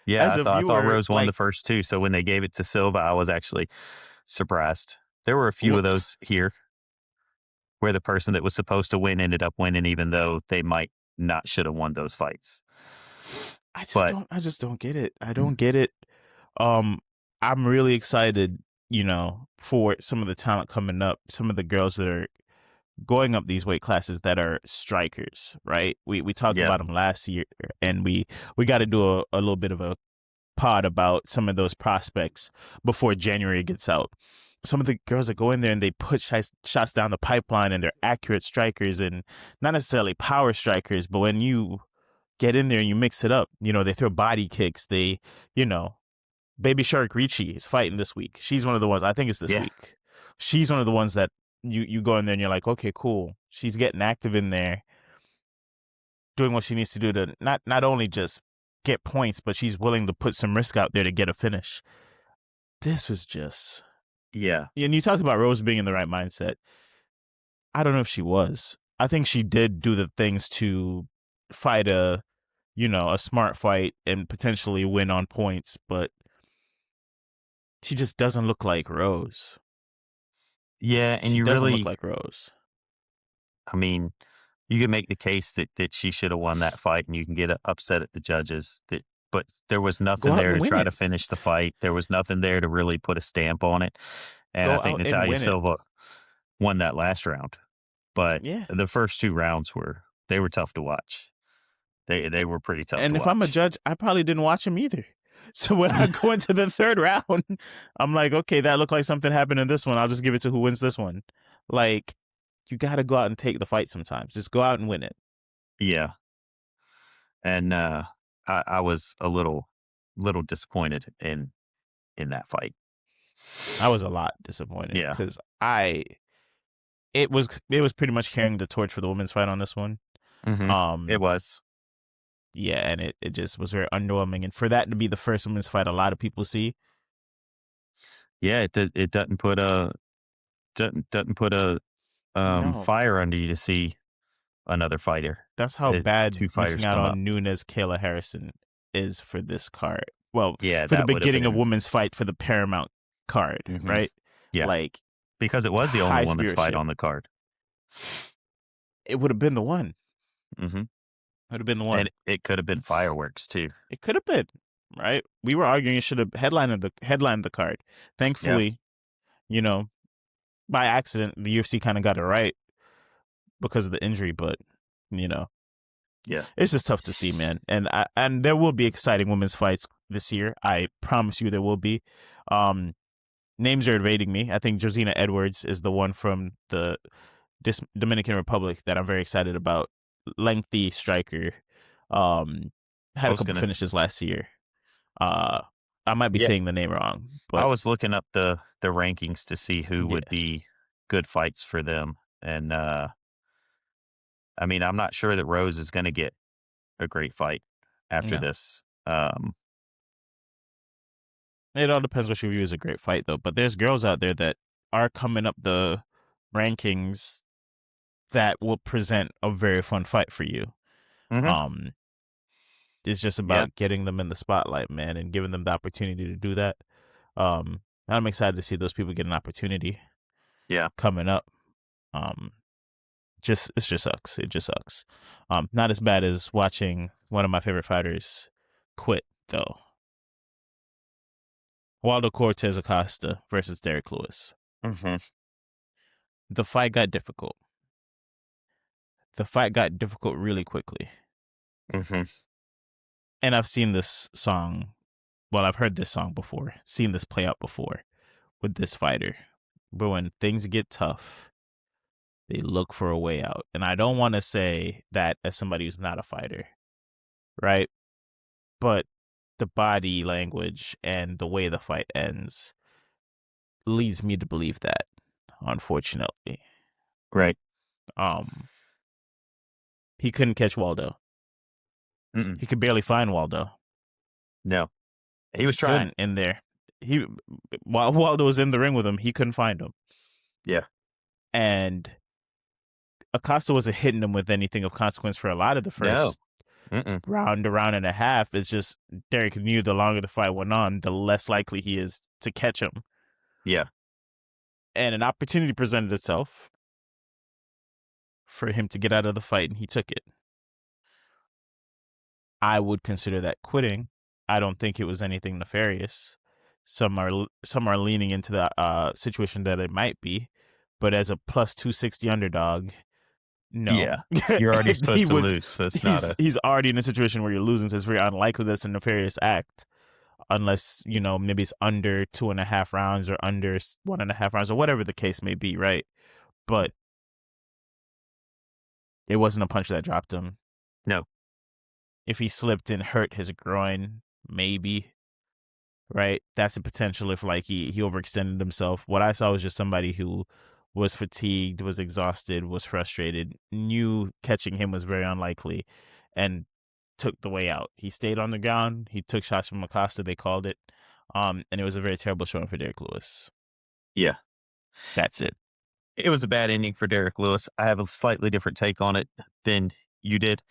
Yeah, As a I thought viewer, Rose won like, the first 2, so when they gave it to Silva, I was actually surprised. There were a few what of those here where the person that was supposed to win ended up winning even though they might not should have won those fights. But I just don't get it. I don't get it. Um, I'm really excited, for some of the talent coming up, some of the girls that are going up these weight classes that are strikers, right? We talked yeah, about them last year, and we got to do a little bit of a pod about some of those prospects before January gets out. Some of the girls that go in there and they put shots down the pipeline, and they're accurate strikers and not necessarily power strikers, but when you get in there and you mix it up, they throw body kicks. They, you know, Baby Shark Ricci is fighting this week. She's one of the ones, I think it's this yeah, week. She's one of the ones that you go in there and you're like, okay, cool. She's getting active in there, doing what she needs to do to not only just get points, but she's willing to put some risk out there to get a finish. This was just, yeah, and you talked about Rose being in the right mindset. I don't know if she was. I think she did do the things to fight a smart fight and potentially win on points, but she just doesn't look like Rose. yeah, and She you doesn't look really, like Rose. I mean, you can make the case that she should have won that fight, and you can get upset at the judges. But there was Go nothing out there and to win try it. to finish the fight. There was nothing there to really put a stamp on it. And I Go think out and Natalia win it. Silva won that last round. But Yeah. the first 2 rounds were tough to watch. They were pretty tough to And if I'm a watch. judge, I probably didn't watch him either. So when I go into the third round, I'm like, okay, that looked like something happened in this one. I'll just give it to who wins this one. Like, you got to go out and take the fight sometimes. Just go out and win it. Yeah, and I was a little disappointed in that fight. I was a lot disappointed Yeah, because it was pretty much carrying the torch for the women's fight on this one. it Um, was. yeah, and it just was very underwhelming. And for that to be the first women's fight a lot of people see, Yeah, it doesn't put a no, fire under you to see another fighter. that's how bad 2 missing fighters out come up. on Nunes Kayla Harrison is for this card. Well, Yeah, for the that would have beginning of been. women's fight for the Paramount card, Hmm. right? Yeah, Like, because it was the only highest women's fight viewership. on the card. It would have been the one. Hmm. Would have been the And one. it could have been fireworks too. It could have been, right? We were arguing it should have headlined the card. Yeah, Thankfully, you know, by accident, the UFC kind of got it right because of the injury, but you know, yeah. it's just tough to see, man. And there will be exciting women's fights this year. I promise you, there will be. Names are evading me. I think Josina Edwards is the one from the Dominican Republic that I'm very excited about. Lengthy striker. I Had a was couple gonna. finishes last year. Uh, I might be Yeah, saying the name wrong, I but was looking up the rankings to see who yeah, would be good fights for them, and I mean, I'm not sure that Rose is going to get a great fight after no. this. It all depends what you view as a great fight, though. But there's girls out there that are coming up the rankings that will present a very fun fight for you. Mhm. Um, it's just Yeah, about getting them in the spotlight, man, and giving them the opportunity to do that. I'm excited to see those people get an opportunity yeah. coming up. Um, it just sucks. It just sucks. Not as bad as watching one of my favorite fighters quit, though. Waldo Cortez Acosta versus Derrick Lewis. Mhm. The fight got difficult. The fight got difficult really quickly. Mhm. And I've seen this song. Well, I've heard this song before, seen this play out before with this fighter. But when things get tough, they look for a way out. And I don't want to say that as somebody who's not a fighter, right? But the body language and the way the fight ends leads me to believe that, unfortunately. Right. Um, he couldn't catch Waldo. Mm-mm. He could barely find Waldo. No, he was He trying. couldn't in there. He While Waldo was in the ring with him, he couldn't find him. Yeah. And Acosta wasn't hitting him with anything of consequence for a lot of the No. first Mm-mm. round, a round and a half. It's just Derrick knew the longer the fight went on, the less likely he is to catch him. Yeah. And an opportunity presented itself for him to get out of the fight, and he took it. I would consider that quitting. I don't think it was anything nefarious. Some are leaning into the situation that it might be, but as a plus 260 underdog, no. Yeah. You're already supposed to lose, so it's not a He's already in a situation where you're losing, so it's very unlikely that's a nefarious act, unless maybe it's under 2.5 rounds or under 1.5 rounds or whatever the case may be, right? But it wasn't a punch that dropped him. no. If he slipped and hurt his groin, maybe, right? That's a potential if like he overextended himself. What I saw was just somebody who was fatigued, was exhausted, was frustrated, knew catching him was very unlikely, and took the way out. He stayed on the ground. He took shots from Acosta, they called it. And it was a very terrible showing for Derrick Lewis. Yeah. That's it. It was a bad ending for Derrick Lewis. I have a slightly different take on it than you did.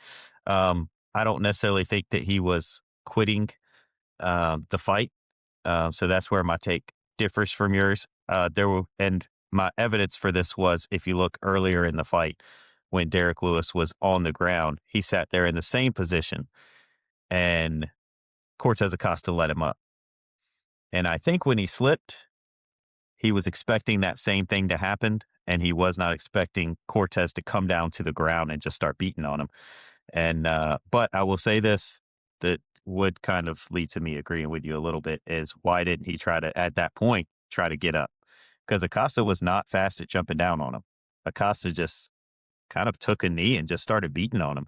I don't necessarily think that he was quitting the fight. So that's where my take differs from yours. And my evidence for this was if you look earlier in the fight when Derrick Lewis was on the ground, he sat there in the same position and Cortez Acosta let him up. And I think when he slipped, he was expecting that same thing to happen, and he was not expecting Cortez to come down to the ground and just start beating on him. And but I will say this that would kind of lead to me agreeing with you a little bit is why didn't he try to at that point try to get up? Because Acosta was not fast at jumping down on him. Acosta just kind of took a knee and just started beating on him.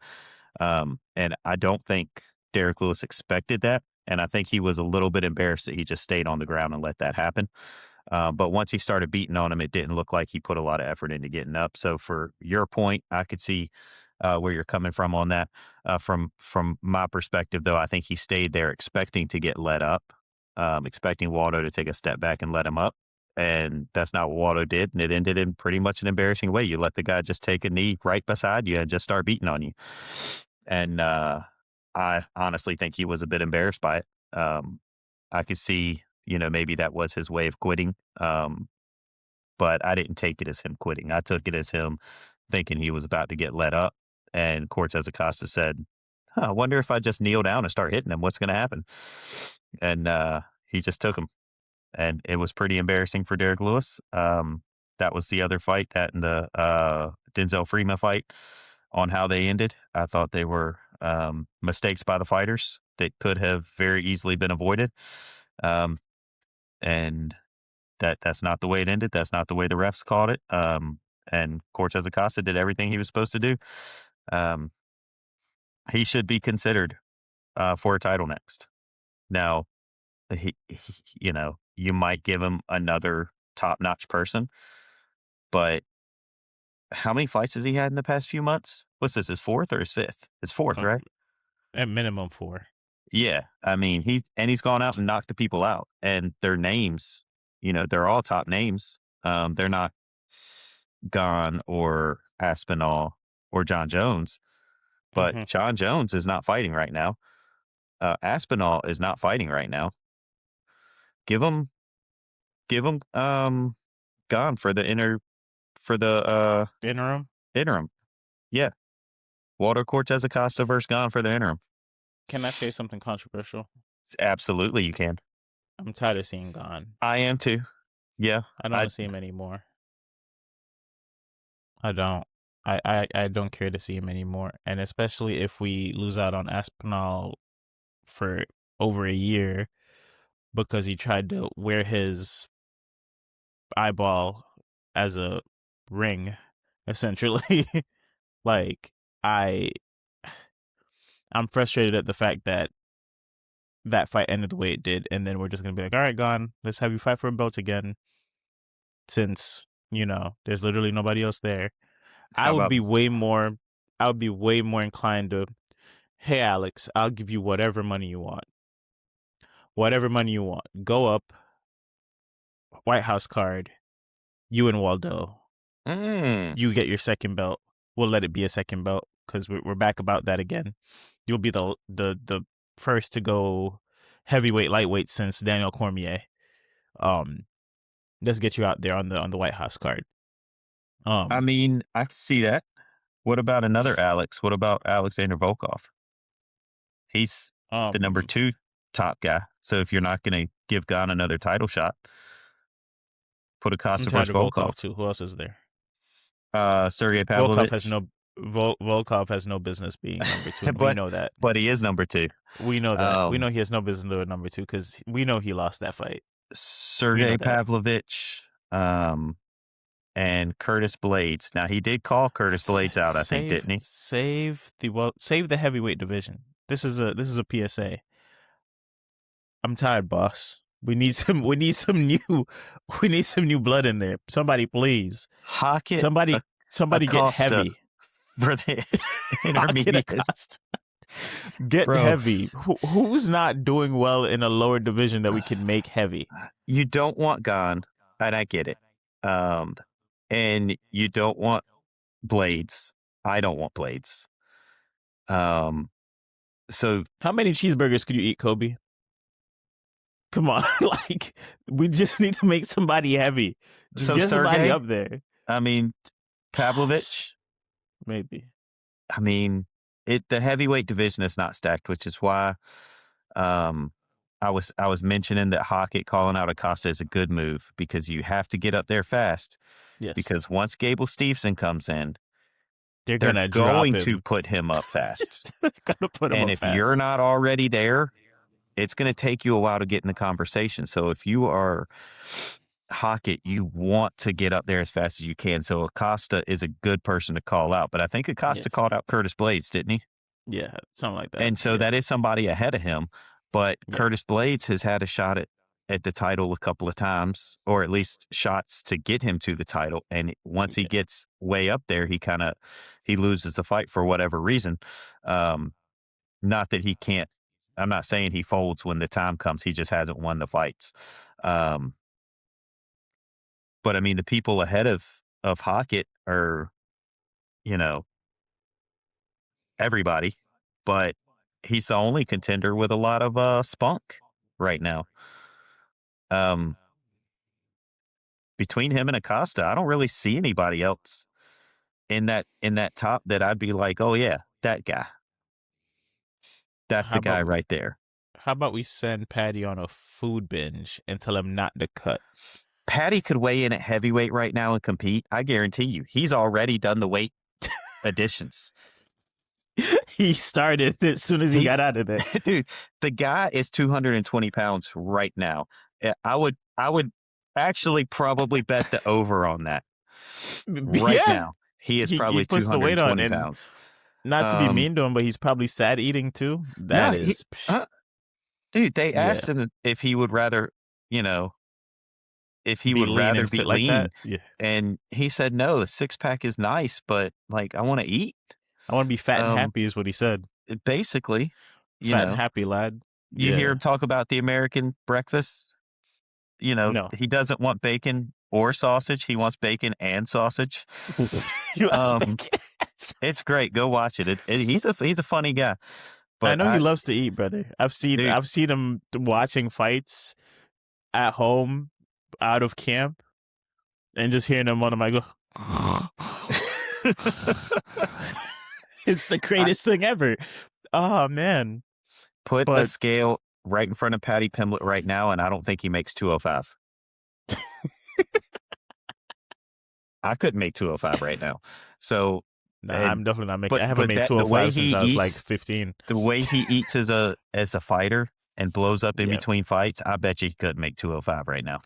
And I don't think Derrick Lewis expected that. And I think he was a little bit embarrassed that he just stayed on the ground and let that happen. But once he started beating on him, it didn't look like he put a lot of effort into getting up. So for your point, I could see where you're coming from on that. From my perspective, though, I think he stayed there expecting to get let up, expecting Waldo to take a step back and let him up. And that's not what Waldo did. And it ended in pretty much an embarrassing way. You let the guy just take a knee right beside you and just start beating on you. And I honestly think he was a bit embarrassed by it. I could see, maybe that was his way of quitting. But I didn't take it as him quitting. I took it as him thinking he was about to get let up. And Cortez Acosta said, I wonder if I just kneel down and start hitting him, what's going to happen? And he just took him. And it was pretty embarrassing for Derrick Lewis. That was the other fight, that and the Denzel Freeman fight, on how they ended. I thought they were mistakes by the fighters that could have very easily been avoided. And that's not the way it ended. That's not the way the refs called it. And Cortez Acosta did everything he was supposed to do. Um, he should be considered for a title next. Now, you might give him another top-notch person, but how many fights has he had in the past few months? What's this, his fourth or his fifth? His fourth, Uh, right? At minimum 4. Yeah. I mean, he's gone out and knocked the people out, and their names, they're all top names. They're not Gane or Aspinall or John Jones, but Mm-hmm. John Jones is not fighting right now. Aspinall is not fighting right now. Give him Gane for the Interim. interim. Yeah. Walter Cortez Acosta versus Gane for the interim. Can I say something controversial? Absolutely, you can. I'm tired of seeing Gane. I am too. Yeah. I don't I want to see him anymore. I don't. I don't care to see him anymore. And especially if we lose out on Aspinall for over a year because he tried to wear his eyeball as a ring, essentially. Like, I I'm frustrated at the fact that that fight ended the way it did, and then we're just gonna be like, all right, Gone, let's have you fight for a belt again, since there's literally nobody else there. I how would about be this? way more I would be way more inclined to, hey Alex, I'll give you whatever money you want. Whatever money you want. Go up, White House card, you and Waldo. Mm, You get your second belt. we'll let it be a second belt because we're back about that again. You'll be the first to go heavyweight, lightweight since Daniel Cormier. Let's get you out there on the White House card. I mean, I can see that. What about another Alex? What about Alexander Volkov? He's the number um, 2 top guy. So if you're not going to give Gane another title shot, put I'm Acosta tired versus of Volkov Volkov. too. Who else is there? Sergey Volkov has Pavlovich. no Volkov has no business being number 2, and we but know that. but he is number 2. We know that. We Um, know he has no business doing number 2 because we know he lost that fight. We know Sergey that. Pavlovich, and Curtis Blades. Now he did call Curtis Blades out, I think, didn't he? Save the heavyweight division. This is a PSA. I'm tired, boss. We need some new blood in there. Somebody please. Hokit, Somebody get Acosta heavy. for the Hokit intermediate. Acosta. Get Bro. heavy. Who's not doing well in a lower division that we can make heavy? You don't want Gane, and I get it. And you don't want Blades. I don't want Blades. So How many cheeseburgers could you eat, Kobe? Come on, like we just need to make somebody heavy. Just So get somebody Sergey? up there. I mean, Pavlovich. Maybe. I mean, the heavyweight division is not stacked, which is why I was mentioning that Hokit calling out Acosta is a good move because you have to get up there fast. Yes. Because once Gable Steveson comes in, they're going to put him up fast. Gonna put him And up if fast. you're not already there, it's going to take you a while to get in the conversation. So if you are Hokit, you want to get up there as fast as you can. So Acosta is a good person to call out. But I think Acosta called out Curtis Blades, didn't he? Yeah, something like that. And so that is somebody ahead of him. But Curtis Blades has had a shot at the title a couple of times, or at least shots to get him to the title. And once he gets way up there, he loses the fight for whatever reason. Not that he can't. I'm not saying he folds when the time comes. He just hasn't won the fights. But I mean, the people ahead of Hokit are, everybody. But he's the only contender with a lot of spunk right now. Between him and Acosta, I don't really see anybody else in that top that I'd be like, oh yeah, that guy. That's the guy right there. How about we send Patty on a food binge and tell him not to cut? Patty could weigh in at heavyweight right now and compete. I guarantee you, he's already done the weight additions. He started as soon as he got out of there. Dude, the guy is 220 pounds right now. I would actually probably bet the over on that. Right now. He is probably he puts 220 the weight on pounds. Not to be mean to him, but he's probably sad eating too. Dude, they asked him if he would rather, if he would rather be lean. Like that. Yeah. And he said, no, the 6-pack is nice, but like, I want to eat. I want to be fat and happy is what he said. Basically. Fat and happy, lad. You hear him talk about the American breakfast? No. He doesn't want bacon or sausage. He wants bacon and sausage. It's great. Go watch it. He's a funny guy. But I know he loves to eat, brother. I've seen him watching fights at home out of camp and just hearing him on the mic go. It's the greatest thing ever. Oh man. Put a scale right in front of Patty Pimblett right now, and I don't think he makes 205. I couldn't make 205 right now. So I'm definitely not making. I haven't made 205 since I was like 15. The way he eats as a fighter and blows up in between fights, I bet you he couldn't make 205 right now.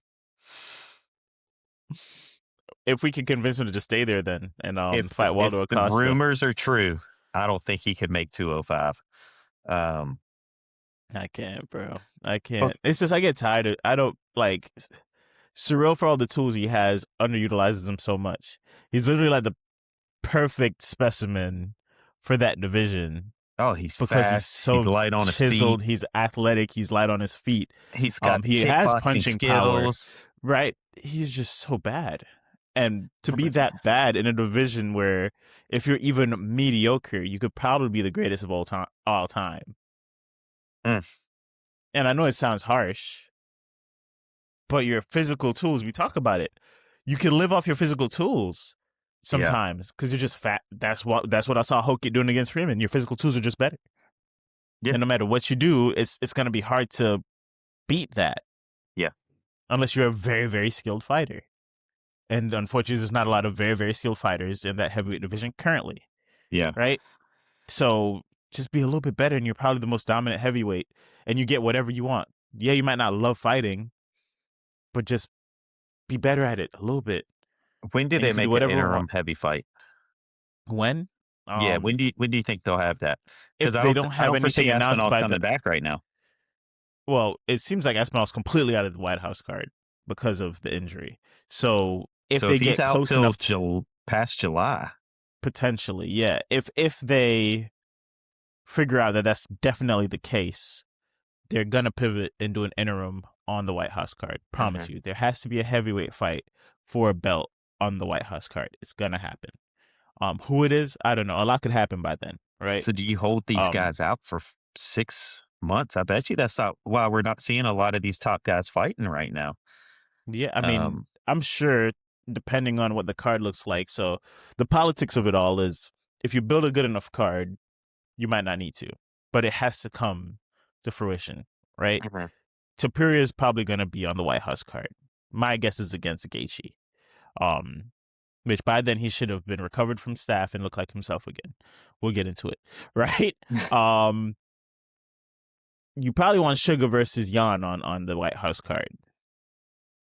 If we could convince him to just stay there, then and fight Waldo Acosta. If the rumors are true, I don't think he could make 205. I can't, bro. I can't. It's just I get tired. I don't like Cyril for all the tools he has underutilizes him so much. He's literally like the perfect specimen for that division. Oh, he's fast. He's so light on chiseled. his feet. He's athletic. He's light on his feet. He's got he has punching skills. Power. Right. He's just so bad. And to be that bad in a division where if you're even mediocre, you could probably be the greatest of all time. Mm. And I know it sounds harsh, but your physical tools, we talk about it. You can live off your physical tools Yeah. sometimes because you're just fat. That's what I saw Hokit doing against Freeman. Your physical tools are just better. Yeah. And no matter what you do, it's going to be hard to beat that. Yeah. Unless you're a very, very skilled fighter. And unfortunately, there's not a lot of very, very skilled fighters in that heavyweight division currently, Yeah. right? So just be a little bit better, and you're probably the most dominant heavyweight, and you get whatever you want. Yeah, you might not love fighting, but just be better at it a little bit, When do and you they can do make an whatever you interim want. heavy fight? When? Yeah. When do you think they'll have that? Because If they don't I have don't foresee anything announced Aspinall by coming back right now. well, it seems like Aspinall's completely out of the White House card because of the injury. So if So they if he's get out close till enough past July, potentially, yeah. If they figure out that that's definitely the case, they're gonna pivot and do an interim on the White House card. Promise you, there has to be a heavyweight fight for a belt on the White House card. It's gonna happen. Who it is, I don't know. A lot could happen by then, right? so do you hold these Um, guys out for 6 months? I bet you that's not why we're not seeing a lot of these top guys fighting right now. yeah, I mean, Um, I'm sure depending on what the card looks like. So the politics of it all is if you build a good enough card, you might not need to, but it has to come to fruition, right? Mhm. Tapiri is probably going to be on the White House card. My guess is against Gaethje, which by then he should have been recovered from staph and look like himself again. We'll get into it, right? You probably want Sugar versus Yan on the White House card.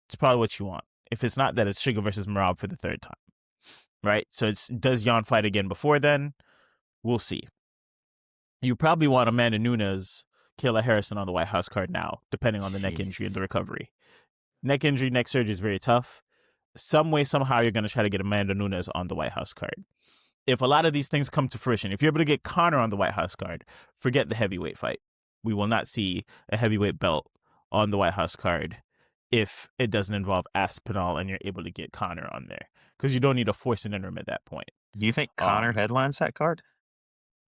It's probably what you want. If it's not that, it's Sugar versus Marab for the third time, right? So does Yan fight again before then? We'll see. You probably want Amanda Nunes, Kayla Harrison on the White House card now, depending on the neck injury and the Jeez. recovery. Neck injury, neck surgery is very tough. Some way, somehow, you're going to try to get Amanda Nunes on the White House card. If a lot of these things come to fruition, if you're able to get Conor on the White House card, forget the heavyweight fight. We will not see a heavyweight belt on the White House card if it doesn't involve Aspinall and you're able to get Conor on there, because you don't need to force an interim at that point. Do you think Connor headlines that card?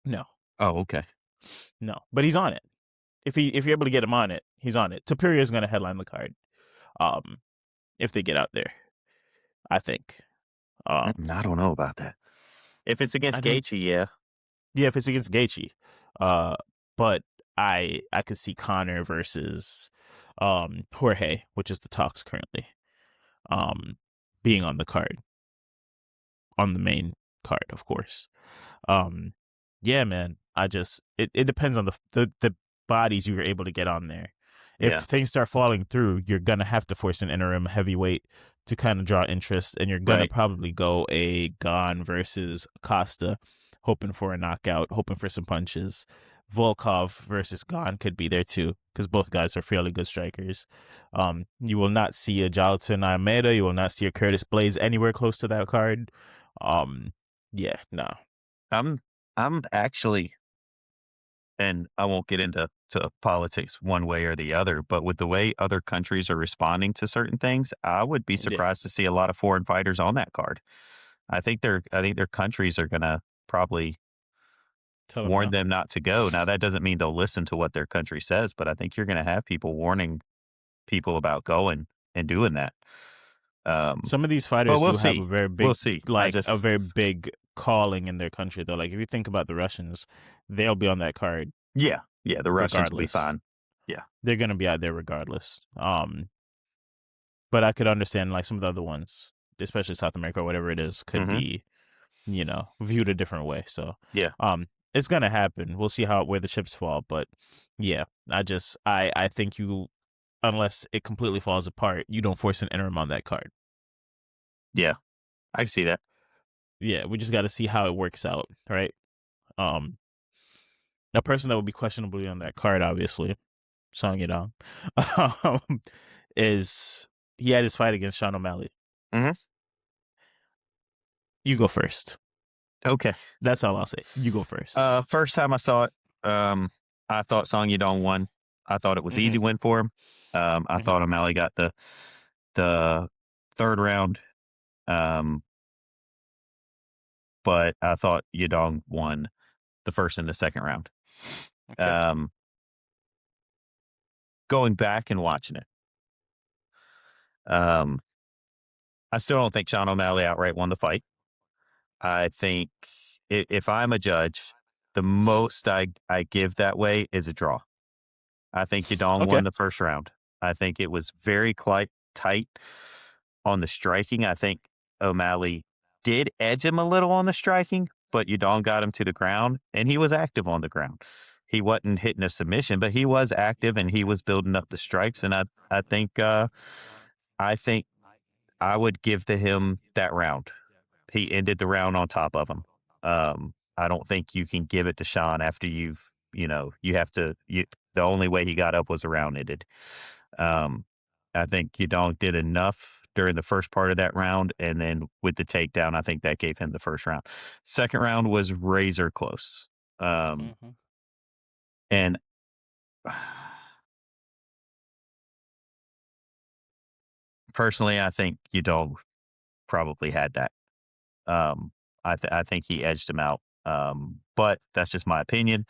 No, Oh, okay. no, but he's on it. If you're able to get him on it, he's on it. Tapiri is going to headline the card, if they get out there, I think. I don't know about that. If it's I against don't. Gaethje, yeah. Yeah, if it's against Gaethje, but I could see Conor versus Jorge, which is the talks currently, um, being on the card, on the main card, of course. Yeah, man. It depends on the bodies you were able to get on there. If Yeah. things start falling through, you're gonna have to force an interim heavyweight to kind of draw interest, and you're gonna Right. probably go a Gon versus Acosta, hoping for a knockout, hoping for some punches. Volkov versus Gon could be there too, because both guys are fairly good strikers. You will not see a Jalton Almeida, you will not see a Curtis Blades anywhere close to that card. Yeah, no. I'm actually, and I won't get into politics one way or the other, but with the way other countries are responding to certain things, I would be Yeah. surprised to see a lot of foreign fighters on that card. I think their countries are gonna probably Tell them warn no. them not to go. Now that doesn't mean they'll listen to what their country says, but I think you're gonna have people warning people about going and doing that. Some of these But fighters we'll do have see. a very We'll big, see. like a very big calling in their country, though. Like if you think about the Russians, they'll be on that card Yeah, the Russians will be regardless. fine. Yeah. They're gonna be out there regardless. But I could understand like some of the other ones, especially South America or whatever it is, could Mhm. be, viewed a different way. So, Yeah. it's gonna happen. We'll see where the chips fall. But yeah, I think unless it completely falls apart, you don't force an interim on that card. Yeah. I can see that. Yeah, we just got to see how it works out, right? Um, a person that would be questionably on that card, obviously, Song Yadong, um, is he had his fight against Sean O'Malley. Mhm. You go first. Okay. That's all I'll say. You go first. First time I saw it, I thought Song Yadong won. I thought it was Mm-hmm. easy win for him. I Mm-hmm. thought O'Malley got the third round. Um, but I thought Yadong won the first and the second round. Okay. Um, Going back and watching it, um, I still don't think Sean O'Malley outright won the fight. I think if I'm a judge, the most I give that way is a draw. I think Yadong Okay. won the first round. I think it was very tight on the striking. I think O'Malley did edge him a little on the striking, but Yadong got him to the ground, and he was active on the ground. He wasn't hitting a submission, but he was active and he was building up the strikes. And I think I would give to him that round. He ended the round on top of him. I don't think you can give it to Sean after you have to. The only way he got up was a round ended. Um, I think Yadong did enough during the first part of that round, and then with the takedown, I think that gave him the first round. Second round was razor close. Mm-hmm. And personally, I think Yadong probably had that. Um, I think he edged him out. But that's just my opinion.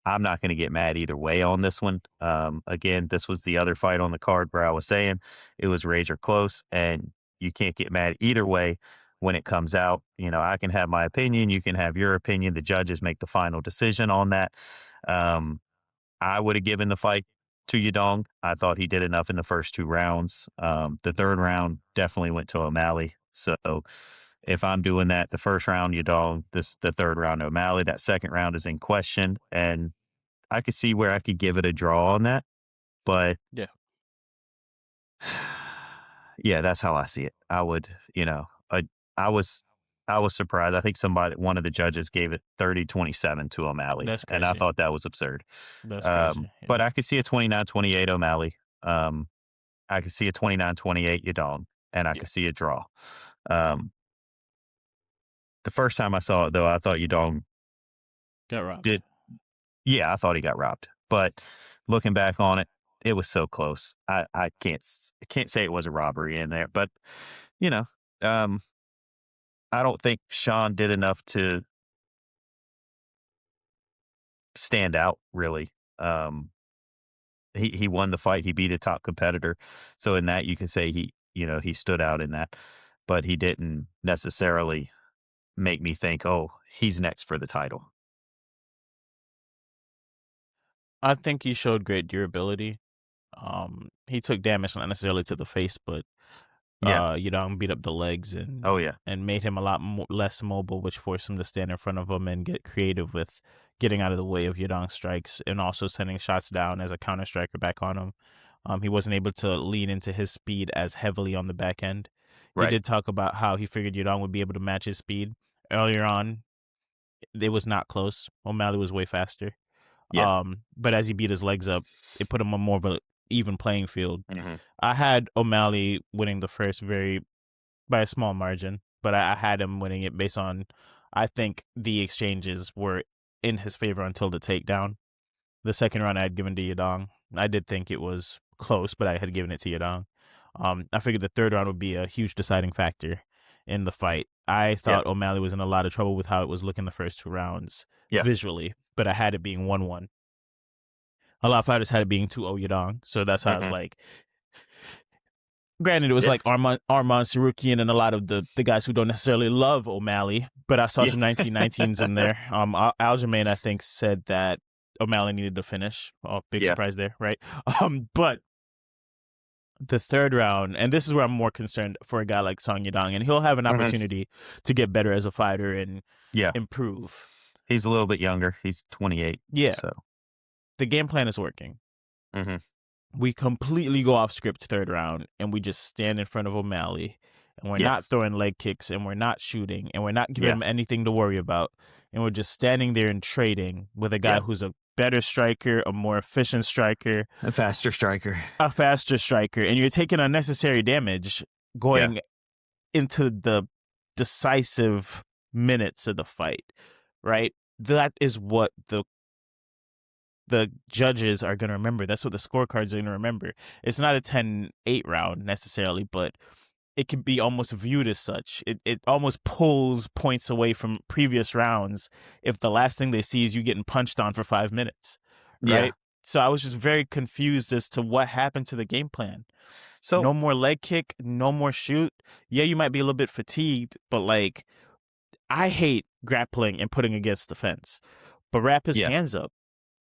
I'm not going to get mad either way on this one. Again, this was the other fight on the card where I was saying it was razor close, and you can't get mad either way when it comes out. I can have my opinion. You can have your opinion. The judges make the final decision on that. Um, I would have given the fight to Yadong. I thought he did enough in the first two rounds. The third round definitely went to O'Malley. So if I'm doing that, the first round Yadong, the third round O'Malley, that second round is in question, and I could see where I could give it a draw on that. But Yeah. yeah, that's how I see it. I would, I was I was surprised. I think one of the judges gave it 30-27 to O'Malley, That's and I crazy. thought that was absurd. That's crazy. But Yeah. I could see a 29-28 O'Malley. Um, I could see a 29-28 Yadong, and I Yeah. could see a draw. Um, the first time I saw it, though, I thought Yadong Got robbed. did. Yeah, I thought he got robbed. But looking back on it, it was so close. I can't say it was a robbery in there, but you know, um, I don't think Sean did enough to stand out. Really, he won the fight. He beat a top competitor, so in that you can say he stood out in that, but he didn't necessarily make me think, oh, he's next for the title. I think he showed great durability. He took damage not necessarily to the face, but Yeah. beat up the legs Oh and yeah. made him a lot less mobile, which forced him to stand in front of him and get creative with getting out of the way of Yadong's strikes and also sending shots down as a counter striker back on him. He wasn't able to lean into his speed as heavily on the back end. He Right. did talk about how he figured Yadong would be able to match his speed. Earlier on, it was not close. O'Malley was way faster. Yeah. But as he beat his legs up, it put him on more of a even playing field. Hmm. I had O'Malley winning the first by a small margin, but I had him winning it based on I think the exchanges were in his favor until the takedown. The second round I had given to Yadong. I did think it was close, but I had given it to Yadong. I figured the third round would be a huge deciding factor in the fight. I Yeah. thought O'Malley was in a lot of trouble with how it was looking the first two rounds Yeah. visually, but I had it being 1-1. A lot of fighters had it being 2-0 Yadong, so that's how it's Hmm. like. Granted, it was Yeah. like Arman Sarukian and a lot of the guys who don't necessarily love O'Malley, but I saw Yeah. some 1919s in there. Aljamain, I think, said that O'Malley needed to finish. Oh, big Yeah. surprise there, right? But the third round, and this is where I'm more concerned for a guy like Song Yadong, and he'll have an Hmm. opportunity to get better as a fighter and Yeah. improve. He's a little bit younger. He's 28. Yeah, So. the game plan is working. Hmm. We completely go off script third round and we just stand in front of O'Malley and we're Yeah. not throwing leg kicks and we're not shooting and we're not giving Yeah. him anything to worry about. And we're just standing there and trading with a guy Yeah. who's a better striker, a more efficient striker, A faster striker. a faster striker. And you're taking unnecessary damage Yeah. going into the decisive minutes of the fight, right? That is what the judges are going to remember. That's what the scorecards are going to remember. It's not a 10-8 round necessarily, but it can be almost viewed as such. It almost pulls points away from previous rounds if the last thing they see is you getting punched on for 5 minutes, Yeah. right? So I was just very confused as to what happened to the game plan. So No more leg kick, no more shoot. Yeah, you might be a little bit fatigued, but like I hate grappling and putting against the fence. But wrap his yeah, hands up,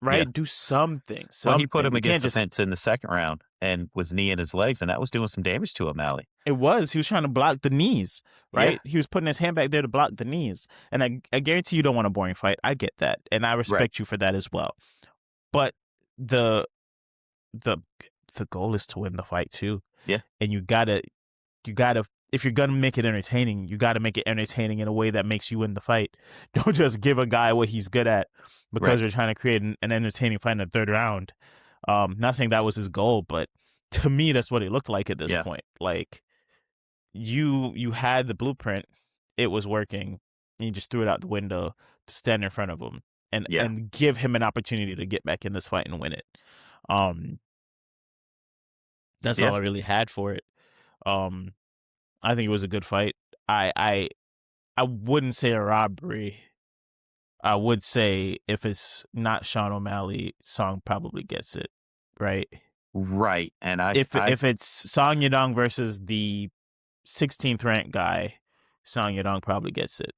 yeah. right? Do something, Well, he put something. him You can't against the just. fence in the second round and was kneeing his legs, and that was doing some damage to O'Malley. It was. He was trying to block the knees, Yeah, right? He was putting his hand back there to block the knees. And I guarantee you don't want a boring fight. I get that. And I right. respect you for that as well. But the the the goal is to win the fight too. Yeah, And you gotta if you're gonna make it entertaining, you gotta make it entertaining in a way that makes you win the fight. Don't just give a guy what he's good at right. because you're trying to create an entertaining fight in the third round. Not saying that was his goal, but to me that's what it looked like at this Yeah, point. Like you had the blueprint, it was working, and you just threw it out the window to stand in front of him yeah, and give him an opportunity to get back in this fight and win it. Um, that's yeah. all I really had for it. Um, I think it was a good fight. I I I wouldn't say a robbery. I would say if it's not Sean O'Malley, Song probably gets it, right? Right. And If it's Song Yadong versus the 16th ranked guy, Song Yadong probably gets it.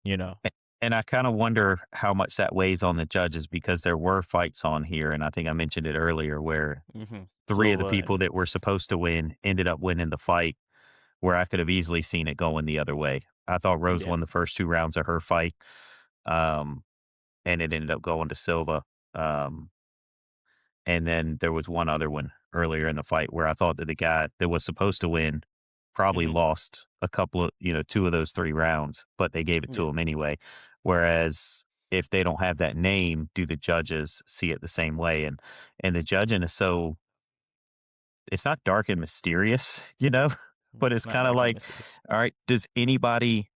You know. and I kind of wonder how much that weighs on the judges because there were fights on here, and I think I mentioned it earlier where three of the Silva people and that were supposed to win ended up winning the fight, where I could have easily seen it going the other way. I thought Rose yeah. won the first 2 rounds of her fight, um, and it ended up going to Silva. Um, and then there was one other one earlier in the fight where I thought that the guy that was supposed to win probably hmm lost a couple of, 2 of those 3 rounds, but they gave it to Yeah. him anyway. Whereas if they don't have that name, do the judges see it the same way? And the judging is so it's not dark and mysterious, but It's it's not kind of dark and like, mysterious. all right, does anybody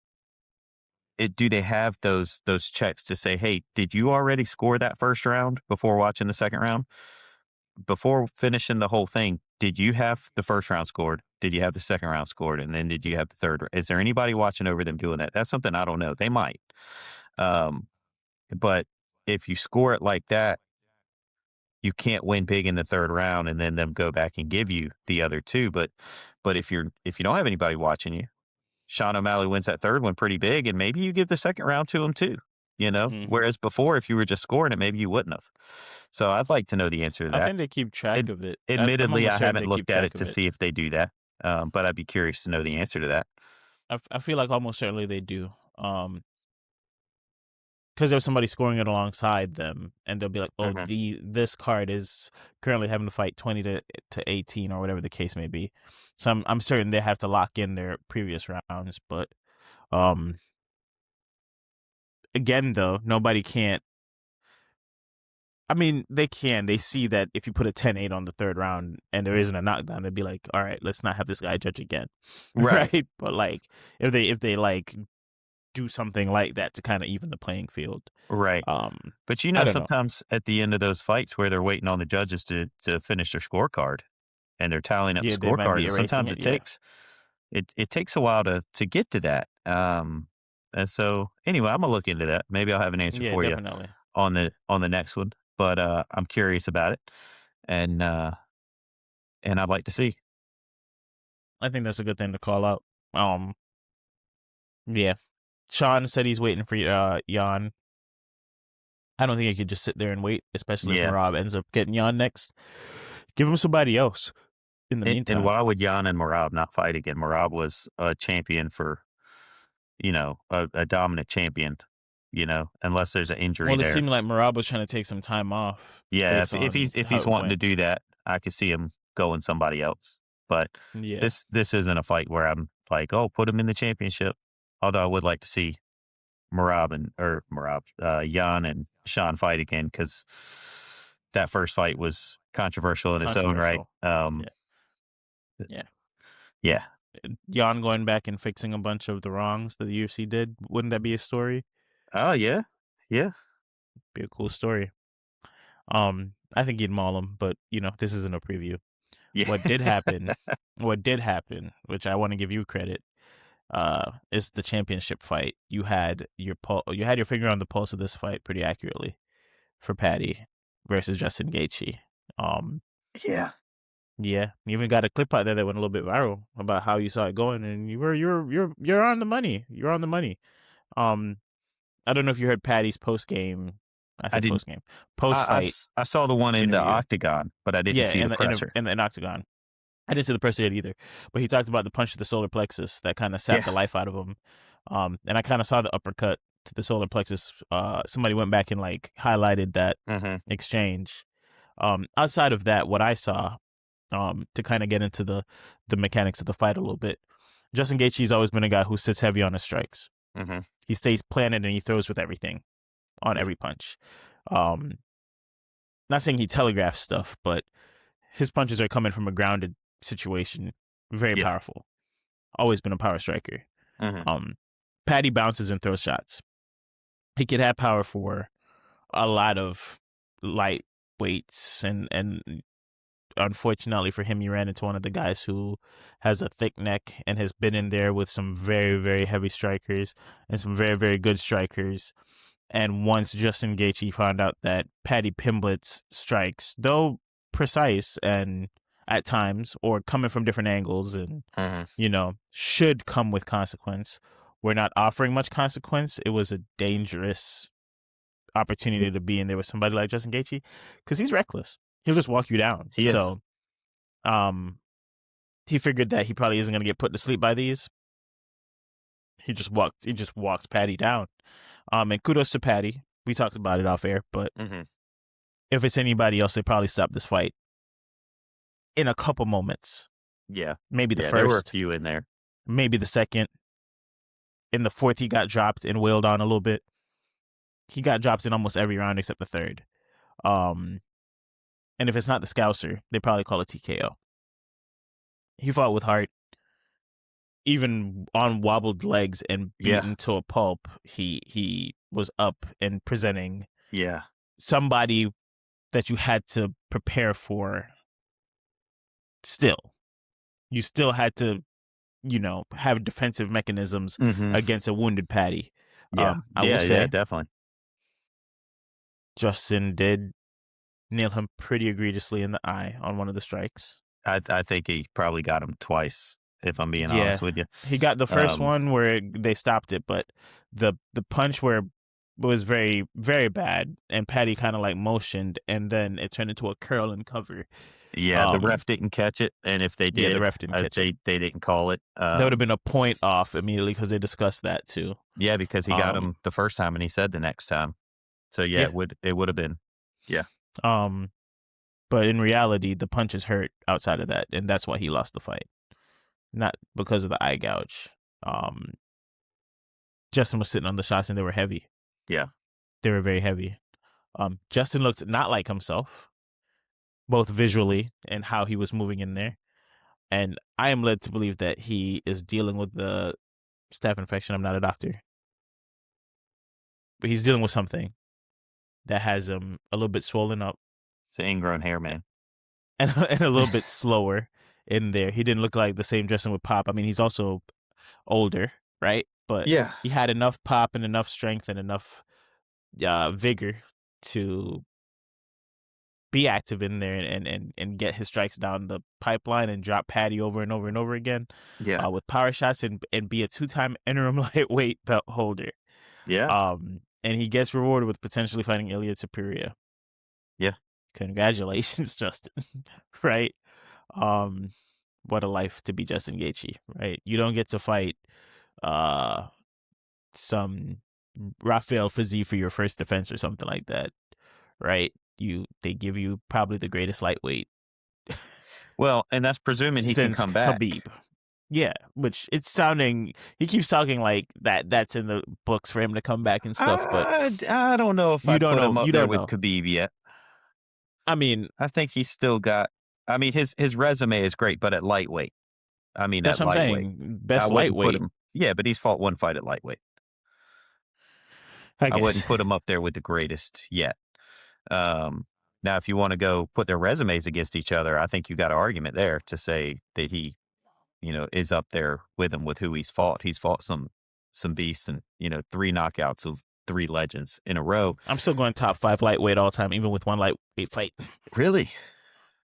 do they have those checks to say, "Hey, did you already score that first round before watching the second round?" Before finishing the whole thing, did you have the first round scored? Did you have the second round scored? And then did you have the third? Is there anybody watching over them doing that? That's something I don't know. They might. Um, but if you score it like that, you can't win big in the third round and then them go back and give you the other two. But if you don't have anybody watching you, Sean O'Malley wins that third one pretty big, and maybe you give the second round to him too. hmm Whereas before, if you were just scoring it, maybe you wouldn't have. So I'd like to know the answer to I that. think they keep track Ad of it. I'm admittedly, almost I certain haven't they keep looked at track it of to it. see if they do that, but I'd be curious to know the answer to that. I feel like almost certainly they do. Because there's somebody scoring it alongside them, and they'll be like, "Oh, Mhm. this card is currently having to fight 20 to 18 or whatever the case may be." So I'm certain they have to lock in their previous rounds. But um, again, though, nobody can't. I mean, they can. They see that if you put a 10-8 on the third round and there isn't a knockdown, they'd be like, "All right, let's not have this guy judge again," Right, right? But like, if they like do something like that to kind of even the playing field, right. um, But, I don't know. sometimes at the end of those fights where they're waiting on the judges to finish their scorecard and they're tallying up the Yeah, they might be scorecards, and erasing sometimes it. Yeah. it takes a while to get to that. And so anyway, I'm gonna look into that. Maybe I'll have an answer Yeah, for you definitely. on the next one. But I'm curious about it, and I'd like to see. I think that's a good thing to call out. Um, yeah. Sean said he's waiting for Jan. I don't think he could just sit there and wait, especially if Yeah. Marab ends up getting Jan next. Give him somebody else in the And meantime. why would Jan and Marab not fight again? Marab was a champion for, a dominant champion, unless there's an injury Well, it there. seemed like Marab was trying to take some time off Yeah, based if on if how he's it wanting to went. do that, I could see him going somebody else. But Yeah. this isn't a fight where I'm like, oh, put him in the championship. Although I would like to see Jan and Sean fight again because that first fight was controversial in its own right. Controversial. Yeah. Yeah. Yeah. Jan going back and fixing a bunch of the wrongs that the UFC did. Wouldn't that be a story? Oh yeah, yeah. Be a cool story. I think he'd maul him, but this isn't a preview. Yeah. What did happen, which I want to give you credit, is the championship fight. You had your finger on the pulse of this fight pretty accurately for Paddy versus Justin Gaethje. Um, Yeah. yeah, you even got a clip out there that went a little bit viral about how you saw it going, and you're on the money. You're on the money. Um, I don't know if you heard Paddy's post game. I I said didn't. post game, post fight I saw the one in the interview. octagon, but I didn't Yeah, see the presser. in the octagon. I didn't see the press yet either, but he talked about the punch to the solar plexus that kind of sapped Yeah. the life out of him. And I kind of saw the uppercut to the solar plexus. Somebody went back and like highlighted that Mm-hmm. exchange. Outside of that, what I saw, to kind of get into the mechanics of the fight a little bit, Justin Gaethje's always been a guy who sits heavy on his strikes. Mm-hmm. He stays planted and he throws with everything on Yeah. every punch. Um, Not saying he telegraphs stuff, but his punches are coming from a grounded situation. Very Yeah. powerful. Always been a power striker. Mm-hmm. Paddy bounces and throws shots. He could have power for a lot of light weights, and unfortunately for him, he ran into one of the guys who has a thick neck and has been in there with some very, very heavy strikers and some very, very good strikers. And once Justin Gaethje found out that Paddy Pimblett's strikes, though precise and at times or coming from different angles and, Mm-hmm. should come with consequence, we're not offering much consequence. It was a dangerous opportunity to be in there with somebody like Justin Gaethje because he's reckless. He'll just walk you down. He is. So, he figured that he probably isn't going to get put to sleep by these. He just walks Paddy down. And kudos to Paddy. We talked about it off air, but Mm-hmm. if it's anybody else, they probably stop this fight in a couple moments. Yeah. Maybe the Yeah. There were a first, few in there. maybe the second. In the fourth, he got dropped and wailed on a little bit. He got dropped in almost every round except the third. And if it's not the Scouser, they probably call it TKO. He fought with heart. Even on wobbled legs and Yeah. beaten to a pulp, he was up and presenting Yeah. somebody that you had to prepare for. Still, you still had to, have defensive mechanisms Mm-hmm. against a wounded Paddy. Yeah. I will say, Yeah, definitely. Justin did nail him pretty egregiously in the eye on one of the strikes. I think he probably got him twice, if I'm being Yeah, honest with you. he got the first Um, one where they stopped it, but the punch where was very, very bad, and Paddy kind of like motioned, and then it turned into a curl and cover. Yeah, the ref didn't catch it, and if they Yeah, the did, ref didn't catch it. they didn't call it. That would have been a point off immediately because they discussed that too. Yeah, because he got Um, him the first time, and he said the next time. So yeah, yeah. it would have been. Yeah, But in reality, the punches hurt outside of that, and that's why he lost the fight, not because of the eye gouge. Justin was sitting on the shots, and they were heavy. yeah, They were very heavy. Justin looked not like himself, both visually and how he was moving in there. And I am led to believe that he is dealing with the staph infection. I'm not a doctor, but he's dealing with something that has him a little bit swollen up it's an ingrown hair, man. and a little bit slower in there. He didn't look like the same Justin with pop. I mean, he's also older, right? But Yeah, he had enough pop and enough strength and enough vigor to be active in there and get his strikes down the pipeline and drop Paddy over and over and over again yeah, with power shots and be a 2-time interim lightweight belt holder. yeah, And he gets rewarded with potentially fighting Ilya Superior. yeah, Congratulations, Justin. Right? What a life to be Justin Gaethje, right? You don't get to fight some Rafael Fiziev for your first defense or something like that, right? They give you probably the greatest lightweight Well, and that's presuming he can since come back. Khabib. Yeah, which it's sounding he keeps talking like that's in the books for him to come back and stuff, but I don't know if you I don't put him know. up You there don't with know. Khabib yet. I mean, I think he's still got. I mean, his resume is great, but at lightweight. I mean, that's at what I'm lightweight, saying. I Best wouldn't put lightweight, him. Yeah, but he's fought one fight at lightweight. I I guess. wouldn't put him up there with the greatest yet. Um, Now, if you want to go put their resumes against each other, I think you got an argument there to say that he, is up there with him with who he's fought. He's fought some beasts and, 3 knockouts of 3 legends in a row. I'm still going top 5 lightweight all time, even with one lightweight fight. Really?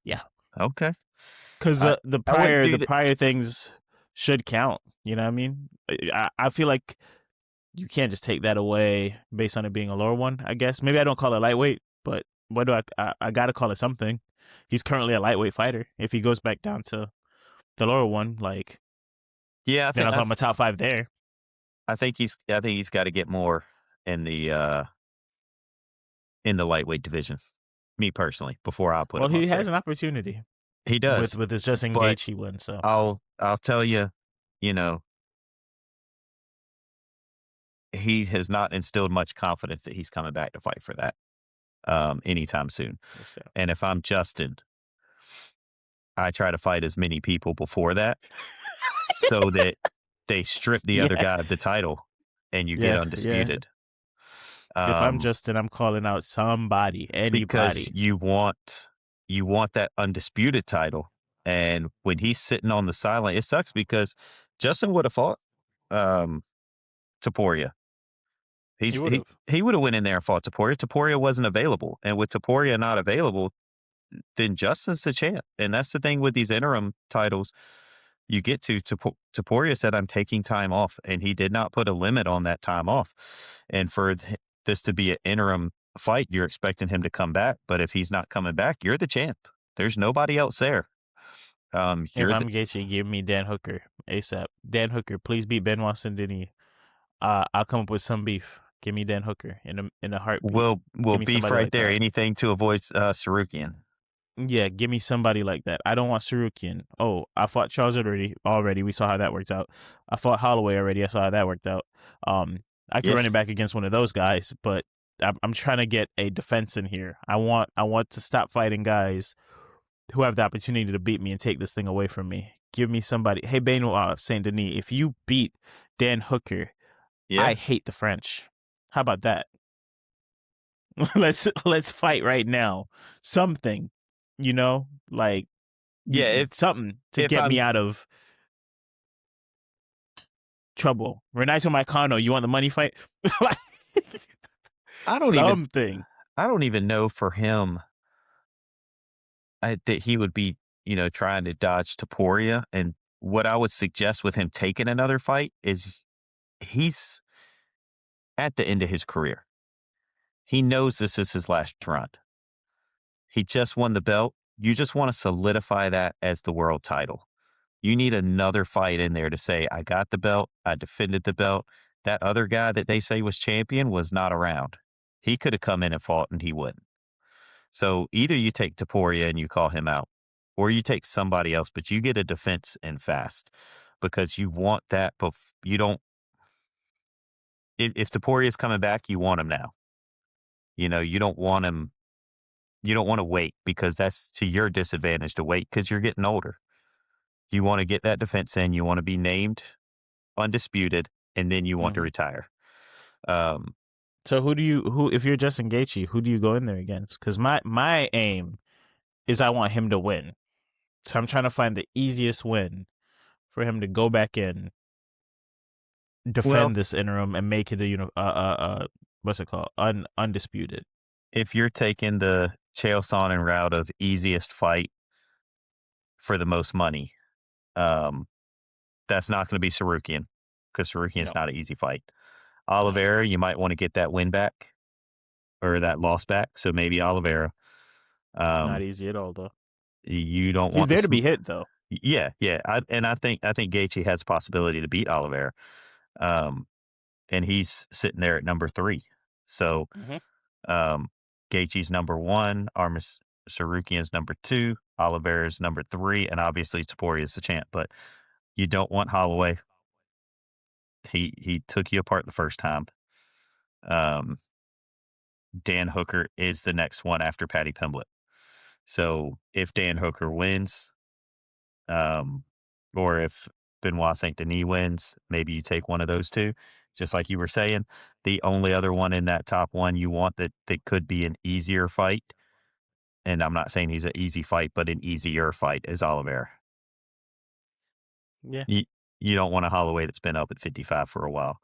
Yeah. Okay. Because I the I wouldn't prior do the that. prior things should count. You know what I mean? I feel like you can't just take that away based on it being a lower one. I guess maybe I don't call it lightweight, but what do I got to call it something? He's currently a lightweight fighter. If he goes back down to the lower one, like Yeah, then I'll call him a top 5 there. I think he's got to get more in the lightweight division. Me personally, before I put Well, him up he has there. an opportunity He does, with his Justin but Gaethje win. So I'll tell you, you know, he has not instilled much confidence that he's coming back to fight for that anytime soon. for sure. And if I'm Justin, I try to fight as many people before that so that they strip the other Yeah, guy of the title and you get yeah. undisputed. If I'm Um, Justin, I'm calling out somebody, because anybody. you want that undisputed title. And when he's sitting on the sideline, it sucks because Justin would have fought um, Topuria. He He's would he have. he would have went in there and fought Topuria. Topuria wasn't available, and with Topuria not available, then Justin's the champ. And that's the thing with these interim titles. You get to Topuria said, "I'm taking time off," and he did not put a limit on that time off. And for this to be an interim fight, you're expecting him to come back. But if he's not coming back, you're the champ. There's nobody else there. If You're the I'm Gaethje, give me Dan Hooker ASAP. Dan Hooker, please beat Benoit Saint-Denis. I'll come up with some beef. Give me Dan Hooker in a heartbeat. will Give me beef somebody right like there. that. Anything to avoid Sarukian. Yeah, give me somebody like that. I don't want Sarukian. Oh, I fought Charles already. We saw how that worked out. I fought Holloway already. I saw how that worked out. I could Yeah, run it back against one of those guys, but I'm trying to get a defense in here. I want to stop fighting guys who have the opportunity to beat me and take this thing away from me. Give me somebody. Hey, Benoit Saint Denis, if you beat Dan Hooker, yeah, I hate the French. How about that? let's fight right now. Something, like yeah. something to If get me I'm, out of trouble. Renato Maicano, you want the money fight? I don't even, Something. I don't even know for him that he would be, trying to dodge Taporia. And what I would suggest with him taking another fight is he's at the end of his career. He knows this is his last run. He just won the belt. You just want to solidify that as the world title. You need another fight in there to say, I got the belt. I defended the belt. That other guy that they say was champion was not around. He could have come in and fought and he wouldn't. So either you take Taporia and you call him out, or you take somebody else, but you get a defense in fast because you want that. But you don't, if Taporia is coming back, you want him now. You don't want him, you don't want to wait because that's to your disadvantage to wait because you're getting older. You want to get that defense in, you want to be named undisputed, and then you want to Hmm. retire. Um, So if you're Justin Gaethje, who do you go in there against? Because my aim is I want him to win. So I'm trying to find the easiest win for him to go back in, well, defend this interim, and make it what's it called, undisputed. if you're taking the Chael Sonnen route of easiest fight for the most money, um, that's not going to be Sarukian because Sarukian is No, not an easy fight. no, Oliveira, you might want to get that win back or that loss back. So maybe Oliveira. not Um, easy at all though. you don't He's want the there to be hit though. yeah, yeah. I think Gaethje has a possibility to beat Oliveira. Um, and he's sitting there at number 3. So Hmm. um, Gaethje's number 1, Armis Sarukian's number 2, Oliveira's number 3, and obviously Topuria is the champ. But you don't want Holloway. He took you apart the first time. Um, Dan Hooker is the next one after Paddy Pimblett. So if Dan Hooker wins, um, or if Benoit Saint Denis wins, maybe you take one of those two. Just like you were saying, the only other one in that top one you want that could be an easier fight and I'm not saying he's an easy fight, but an easier fight is Oliveira. Yeah. You don't want a Holloway that's been up at 55 for a while,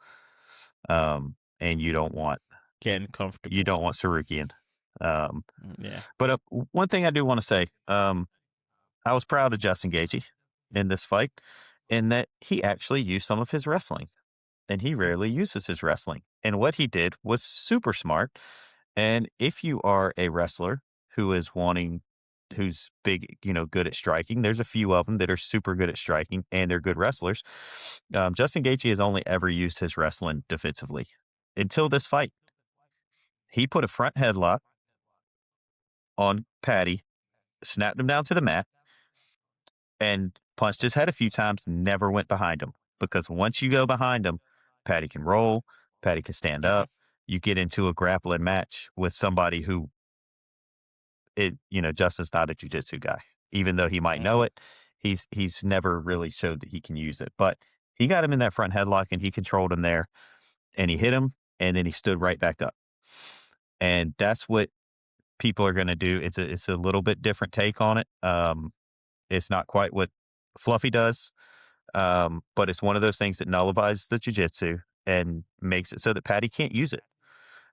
and you don't want Getting comfortable. Sarukian. Yeah. But one thing I do want to say, I was proud of Justin Gaethje in this fight, in that he actually used some of his wrestling, and he rarely uses his wrestling. And what he did was super smart. And if you are a wrestler who's big, good at striking, there's a few of them that are super good at striking and they're good wrestlers. Justin Gaethje has only ever used his wrestling defensively until this fight. He put a front headlock on Patty, snapped him down to the mat, and punched his head a few times, never went behind him. Because once you go behind him, Patty can roll, Patty can stand Mhm. up. You get into a grappling match with somebody who Justin's not a jiu-jitsu guy. Even though he might know Mhm. it, he's never really showed that he can use it. But he got him in that front headlock and he controlled him there, and he hit him, and then he stood right back up. And that's what people are going to do. It's a little bit different take on it. It's not quite what Fluffy does, but it's one of those things that nullifies the jiu-jitsu and makes it so that Patty can't use it.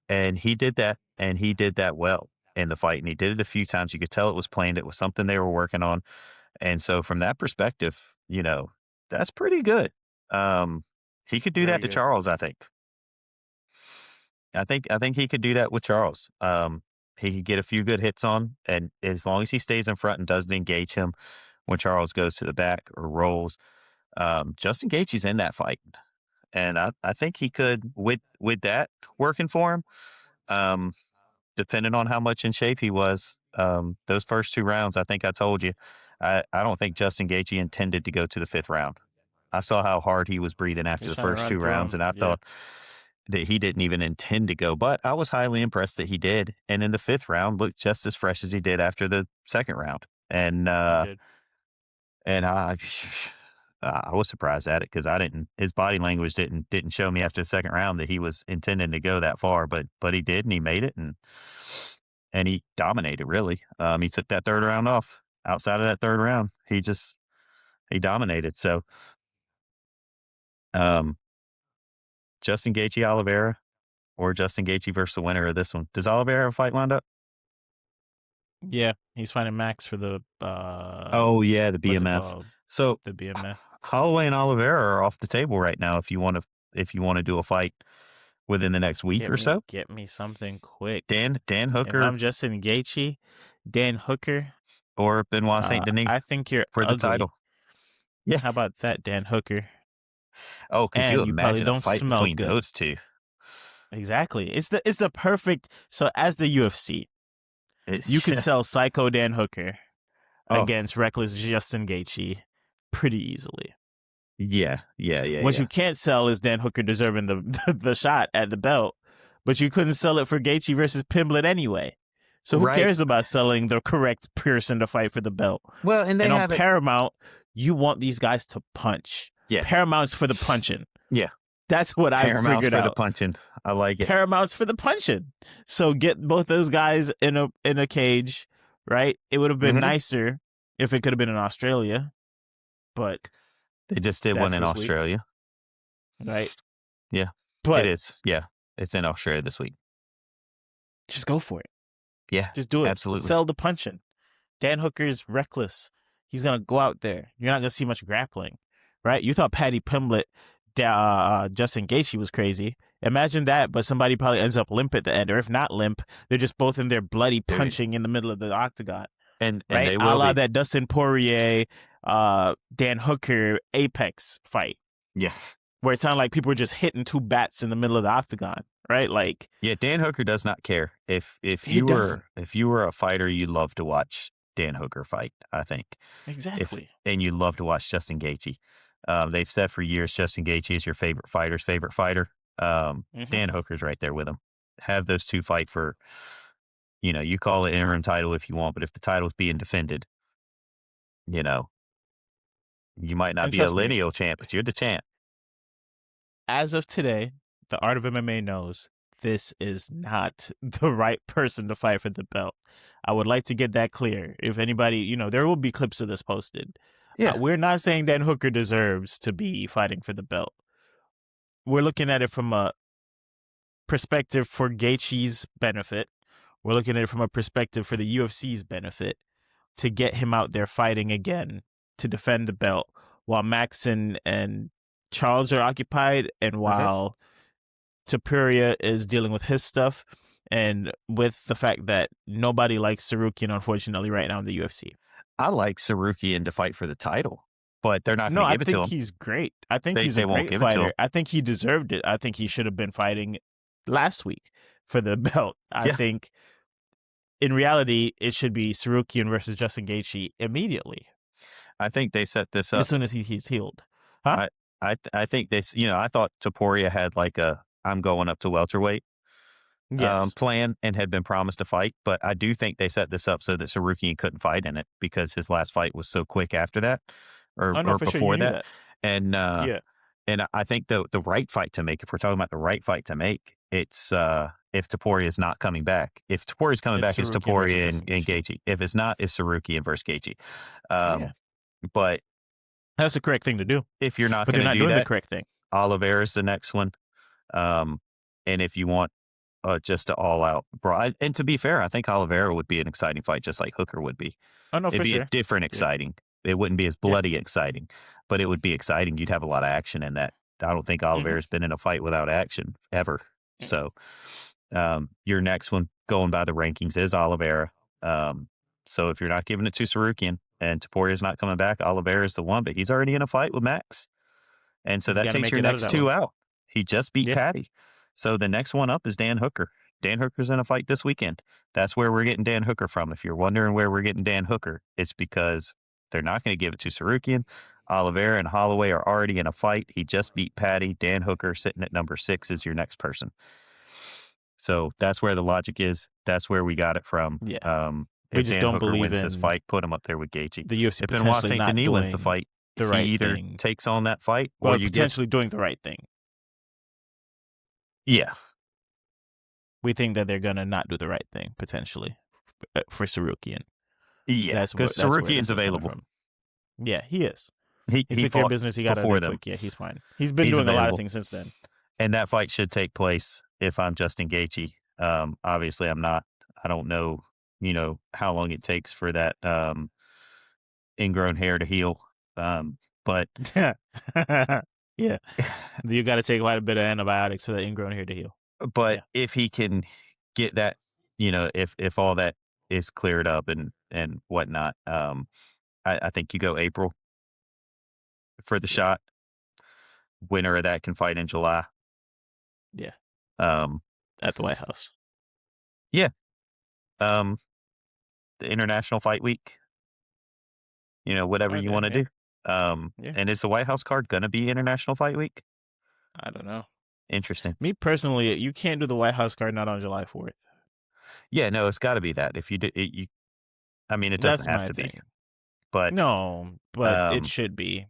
And he did that, and he did that well in the fight, and he did it a few times. You could tell it was planned. It was something they were working on. And so from that perspective, that's pretty good. He could do that Very to good. Charles, I think. I think he could do that with Charles. He could get a few good hits on, and as long as he stays in front and doesn't engage him when Charles goes to the back or rolls, Justin Gaethje's in that fight. And I think he could, with that working for him, depending on how much in shape he was, those first 2 rounds, I think I told you, I don't think Justin Gaethje intended to go to the 5th round. I saw how hard he was breathing after He's the trying to first run 2 through rounds, him. and I Yeah. thought that he didn't even intend to go, but I was highly impressed that he did. And in the 5th round, looked just as fresh as he did after the 2nd round. And He did. I was surprised at it because his body language didn't show me after the 2nd round that he was intending to go that far, but he did, and he made it, and he dominated, really. He took that 3rd round off. Outside of that 3rd round, he dominated. So, um, Justin Gaethje, Oliveira, or Justin Gaethje versus the winner of this one. Does Oliveira have a fight lined up? Yeah. He's fighting Max for the Oh, yeah, the what's it BMF. called? So, The BMF. Holloway and Oliveira are off the table right now if you wanna do a fight within the next week or so. Get me something quick. Dan If Hooker I'm Justin Gaethje, Dan Hooker, or Benoit Saint Denis I think you're for the ugly. title. Yeah. How about that, Dan Hooker? Oh, could you And you probably imagine a don't fight smell between good. those 2? Exactly. It's the perfect. So as the UFC, you could Yeah. sell Psycho Dan Hooker Oh, against Reckless Justin Gaethje pretty easily. yeah. What you can't sell is Dan Hooker deserving the shot at the belt, but you couldn't sell it for Gaethje versus Pimblett anyway. So who Right. cares about selling the correct person to fight for the belt? Well, and they And on have it. Paramount, you want these guys to punch. Yeah. Paramount's for the punching. Yeah. That's what I've Paramount's figured for the out. punching. I like it. Paramount's for the punching. So get both those guys in a cage, right? It would have been Mhm. nicer if it could have been in Australia, but They just did one that's in this week, Australia. right? Yeah, it But is. Yeah, it's in Australia this week. just go for it. Yeah, Just do it. absolutely. Sell the punching. Dan Hooker's reckless. He's gonna go out there. You're not gonna see much grappling, right? You thought Patty Pimblett, Justin Gaethje was crazy. Imagine that, but somebody probably ends up limp at the end, or if not limp, they're just both in there bloody punching in the middle of the octagon, And right? they A will la be. that Dustin Poirier, Dan Hooker Apex fight, Yeah. where it sounded like people were just hitting 2 bats in the middle of the octagon, right? Like Yeah, Dan Hooker does not care. If he doesn't. you were a fighter, you'd love to watch Dan Hooker fight, I think. Exactly. And you love to watch Justin Gaethje. They've said for years Justin Gaethje is your favorite fighter's favorite fighter. Dan Hooker's right there with him. Have those 2 fight for, you call it interim title if you want, but if the title's being defended, you know, you might not And be a trust me, lineal champ, but you're the champ. as of today, the art of MMA knows this is not the right person to fight for the belt. I would like to get that clear. If anybody, there will be clips of this posted. Yeah. We're not saying Dan Hooker deserves to be fighting for the belt. We're looking at it from a perspective for Gaethje's benefit. We're looking at it from a perspective for the UFC's benefit to get him out there fighting again to defend the belt while Max and Charles are occupied and while Topuria is dealing with his stuff and with the fact that nobody likes Sarukian, unfortunately, right now in the UFC. I like Sarukian to fight for the title, but they're not No, going to I give it to think him. he's great. I think They he's a won't great give it to fighter. him. I think he deserved it. I think he should have been fighting last week for the belt. I Yeah. think in reality, it should be Sarukian versus Justin Gaethje immediately I think they set this up. as soon as he's healed. Huh? I think they, I thought Topuria had like I'm going up to welterweight Yes. plan and had been promised a fight, but I do think they set this up so that Sarukian couldn't fight in it because his last fight was so quick after that or Oh, no, for sure. before You knew that. that. And Yeah. and I think the right fight to make, if we're talking about the right fight to make, it's if Topuria is not coming back. If Topuria is coming It's back, it's Sarukian Topuria versus and Justin Gaethje. Gaethje. If it's not, it's Sarukian versus Gaethje. Yeah. But That's the correct thing to do. if you're not But going they're to not do doing the that, correct thing. Oliveira's the next one. And if you want just to all out brawl, and to be fair, I think Oliveira would be an exciting fight, just like Hooker would be. Oh, no, It'd for be sure. a different Yeah. exciting. It wouldn't be as bloody exciting, but it would be exciting. You'd have a lot of action in that. I don't think Oliveira's been in a fight without action ever. So your next one, going by the rankings, is Oliveira. So if you're not giving it to Sarukian and Topuria's not coming back, Oliveira's the one, but he's already in a fight with Max. And so He's that gotta takes make your it out of next that two one. out. He just beat Yeah. Patty. So the next one up is Dan Hooker. Dan Hooker's in a fight this weekend. That's where we're getting Dan Hooker from. If you're wondering where we're getting Dan Hooker, it's because they're not going to give it to Sarukian. Oliveira and Holloway are already in a fight. He just beat Patty. Dan Hooker sitting at number 6 is your next person. So that's where the logic is. That's where we got it from. Yeah. If We just Dan don't Hooker believe wins this in fight, put him up there with Gaethje. the UFC If Benoit potentially Saint not Denis wins the doing fight, the he right either thing. takes on that fight or Well, you get potentially doing the right thing. yeah. We think that they're gonna not do the right thing potentially for Sarukian. Yeah, That's because where this Sarukian's is coming available. from. Yeah, he is. He He took care of fought business. He got out before there them. quick. Yeah, he's fine. He's been He's doing a lot of available. things since then. And that fight should take place if I'm Justin Gaethje. Obviously, I'm not. I don't know, how long it takes for that ingrown hair to heal. But Yeah. You got to take quite a bit of antibiotics for the ingrown hair to heal. but Yeah. if he can get that, if all that is cleared up and whatnot, I think you go April for the shot. Winner of that can fight in July. Yeah. Um, At the White House. the International Fight Week. Whatever you Okay, want to yeah. do. Yeah. And is the White House card gonna be International Fight Week? I don't know. Interesting. Me personally, you can't do the White House card not on July 4th. Yeah, no, it's got to be that. If you do, it doesn't That's have my to be, thing. but No, but it um, should be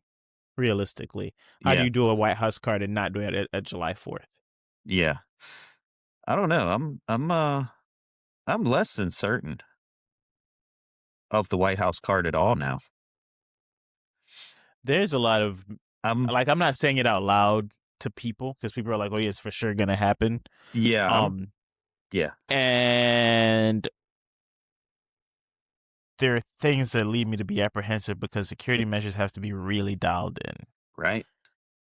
realistically. How do yeah, you do a White House card and not do it at July 4th? yeah. I don't know. I'm less than certain of the White House card at all now. There's a lot of I'm I'm not saying it out loud to people because people are like, "Oh, yeah, it's for sure gonna happen." yeah, yeah, And there are things that lead me to be apprehensive because security measures have to be really dialed in. right.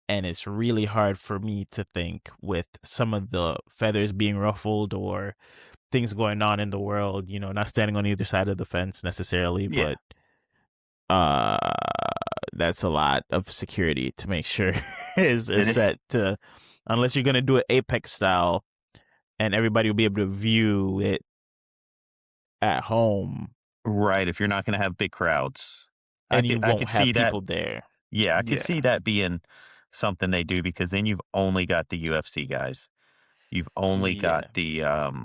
And it's really hard for me to think with some of the feathers being ruffled or things going on in the world, not standing on either side of the fence necessarily, Yeah. but that's a lot of security to make sure is It is. set to, unless you're going to do it Apex style and everybody will be able to view it at home. Right. If you're not going to have big crowds, And I you could won't see have that. people there. Yeah, I could Yeah. see that being something they do because then you've only got the UFC guys. You've only got the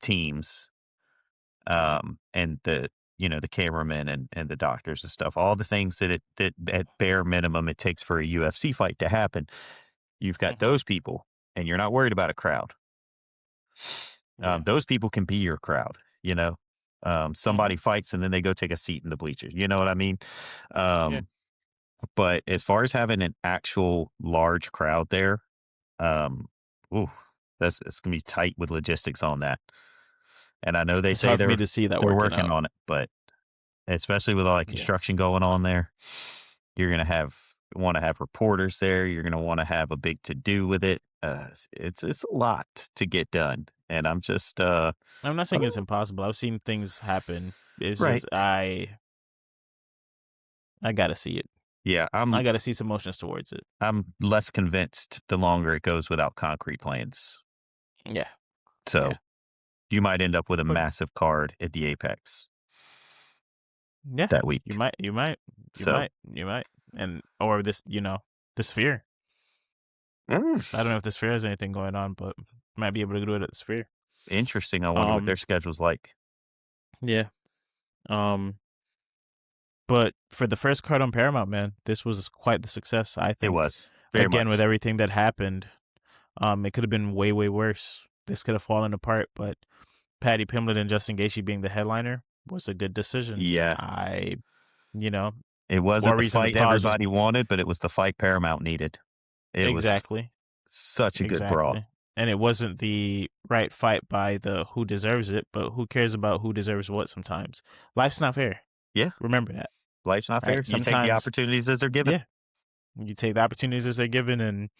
teams, and the the cameramen and the doctors and stuff. All the things that at bare minimum it takes for a UFC fight to happen. You've got those people, and you're not worried about a crowd. Yeah. Those people can be your crowd, you know. Hmm. Somebody fights and then they go take a seat in the bleachers. You know what I mean? Yeah. Um, but as far as having an actual large crowd there, um, ooh, that's it's gonna be tight with logistics on that. And I know they It's say hard for me to see that they're working working out. on it, but especially with all that Yeah. construction going on there, you're gonna want to have reporters there. You're gonna want to have a big to do with it. It's a lot to get done, and I'm just I'm not I saying it's don't- impossible. I've seen things happen. It's right. just I gotta see it. Yeah, I gotta see some motions towards it. I'm less convinced the longer it goes without concrete plans. Yeah. So Yeah. you might end up with a But massive card at the Apex yeah, that you week. might, So you might, and or this, the sphere. mm, I don't know if the sphere has anything going on, but might be able to do it at the sphere. interesting. I wonder what Um. their schedule's like. Yeah. Um. But for the first card on Paramount, man, this was quite the success. I It think. was very Again, with much. everything that happened, it could have been way, way worse. This could have fallen apart, but Patty Pimblett and Justin Gaethje being the headliner was a good decision. Yeah, You know, it wasn't more the reason to fight pause was everybody wanted, but it was the fight Paramount needed. It was exactly, such a good brawl. exactly. And it wasn't the right fight by the who deserves it, but who cares about who deserves what sometimes. Life's not fair. Yeah, Remember that, life's not right? fair. You take the Sometimes, opportunities as they're given. yeah, you take the opportunities as they're given, and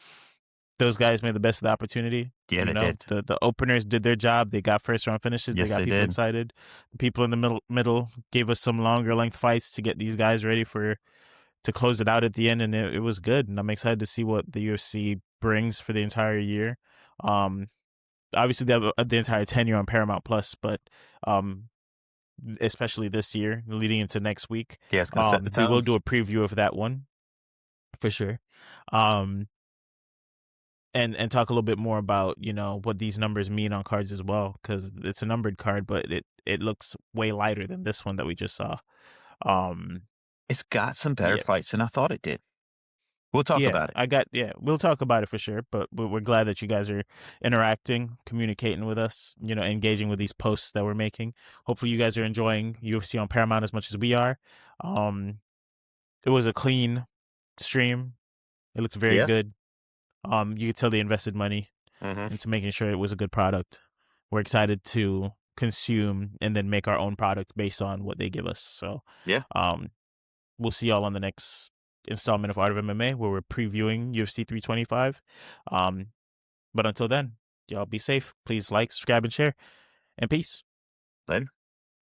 those guys made the best of the opportunity. Yeah, they did. The openers did their job. They got first round finishes. They Yes, got they people did. excited. The people in the middle gave us some longer length fights to get these guys ready for to close it out at the end, and it was good. And I'm excited to see what the UFC brings for the entire year. Um, Obviously, they have the entire tenure on Paramount Plus, but um, especially this year, leading into next week, Yeah, it's gonna set the we will tone. do a preview of that one for sure. Um, and talk a little bit more about what these numbers mean on cards as well, because it's a numbered card, but it looks way lighter than this one that we just saw. Um, It's got some better yeah, fights than I thought it did. We'll talk yeah, about it. we'll talk about it for sure, but we're glad that you guys are interacting, communicating with us, engaging with these posts that we're making. Hopefully you guys are enjoying UFC on Paramount as much as we are. Um, it was a clean stream. It looks very Yeah. good. You could tell they invested money Hmm. into making sure it was a good product. We're excited to consume and then make our own product based on what they give us. So, Yeah. um, we'll see y'all on the next installment of Art of MMA where we're previewing UFC 325. Um, but until then, y'all be safe. Please like, subscribe, and share. And peace. Later.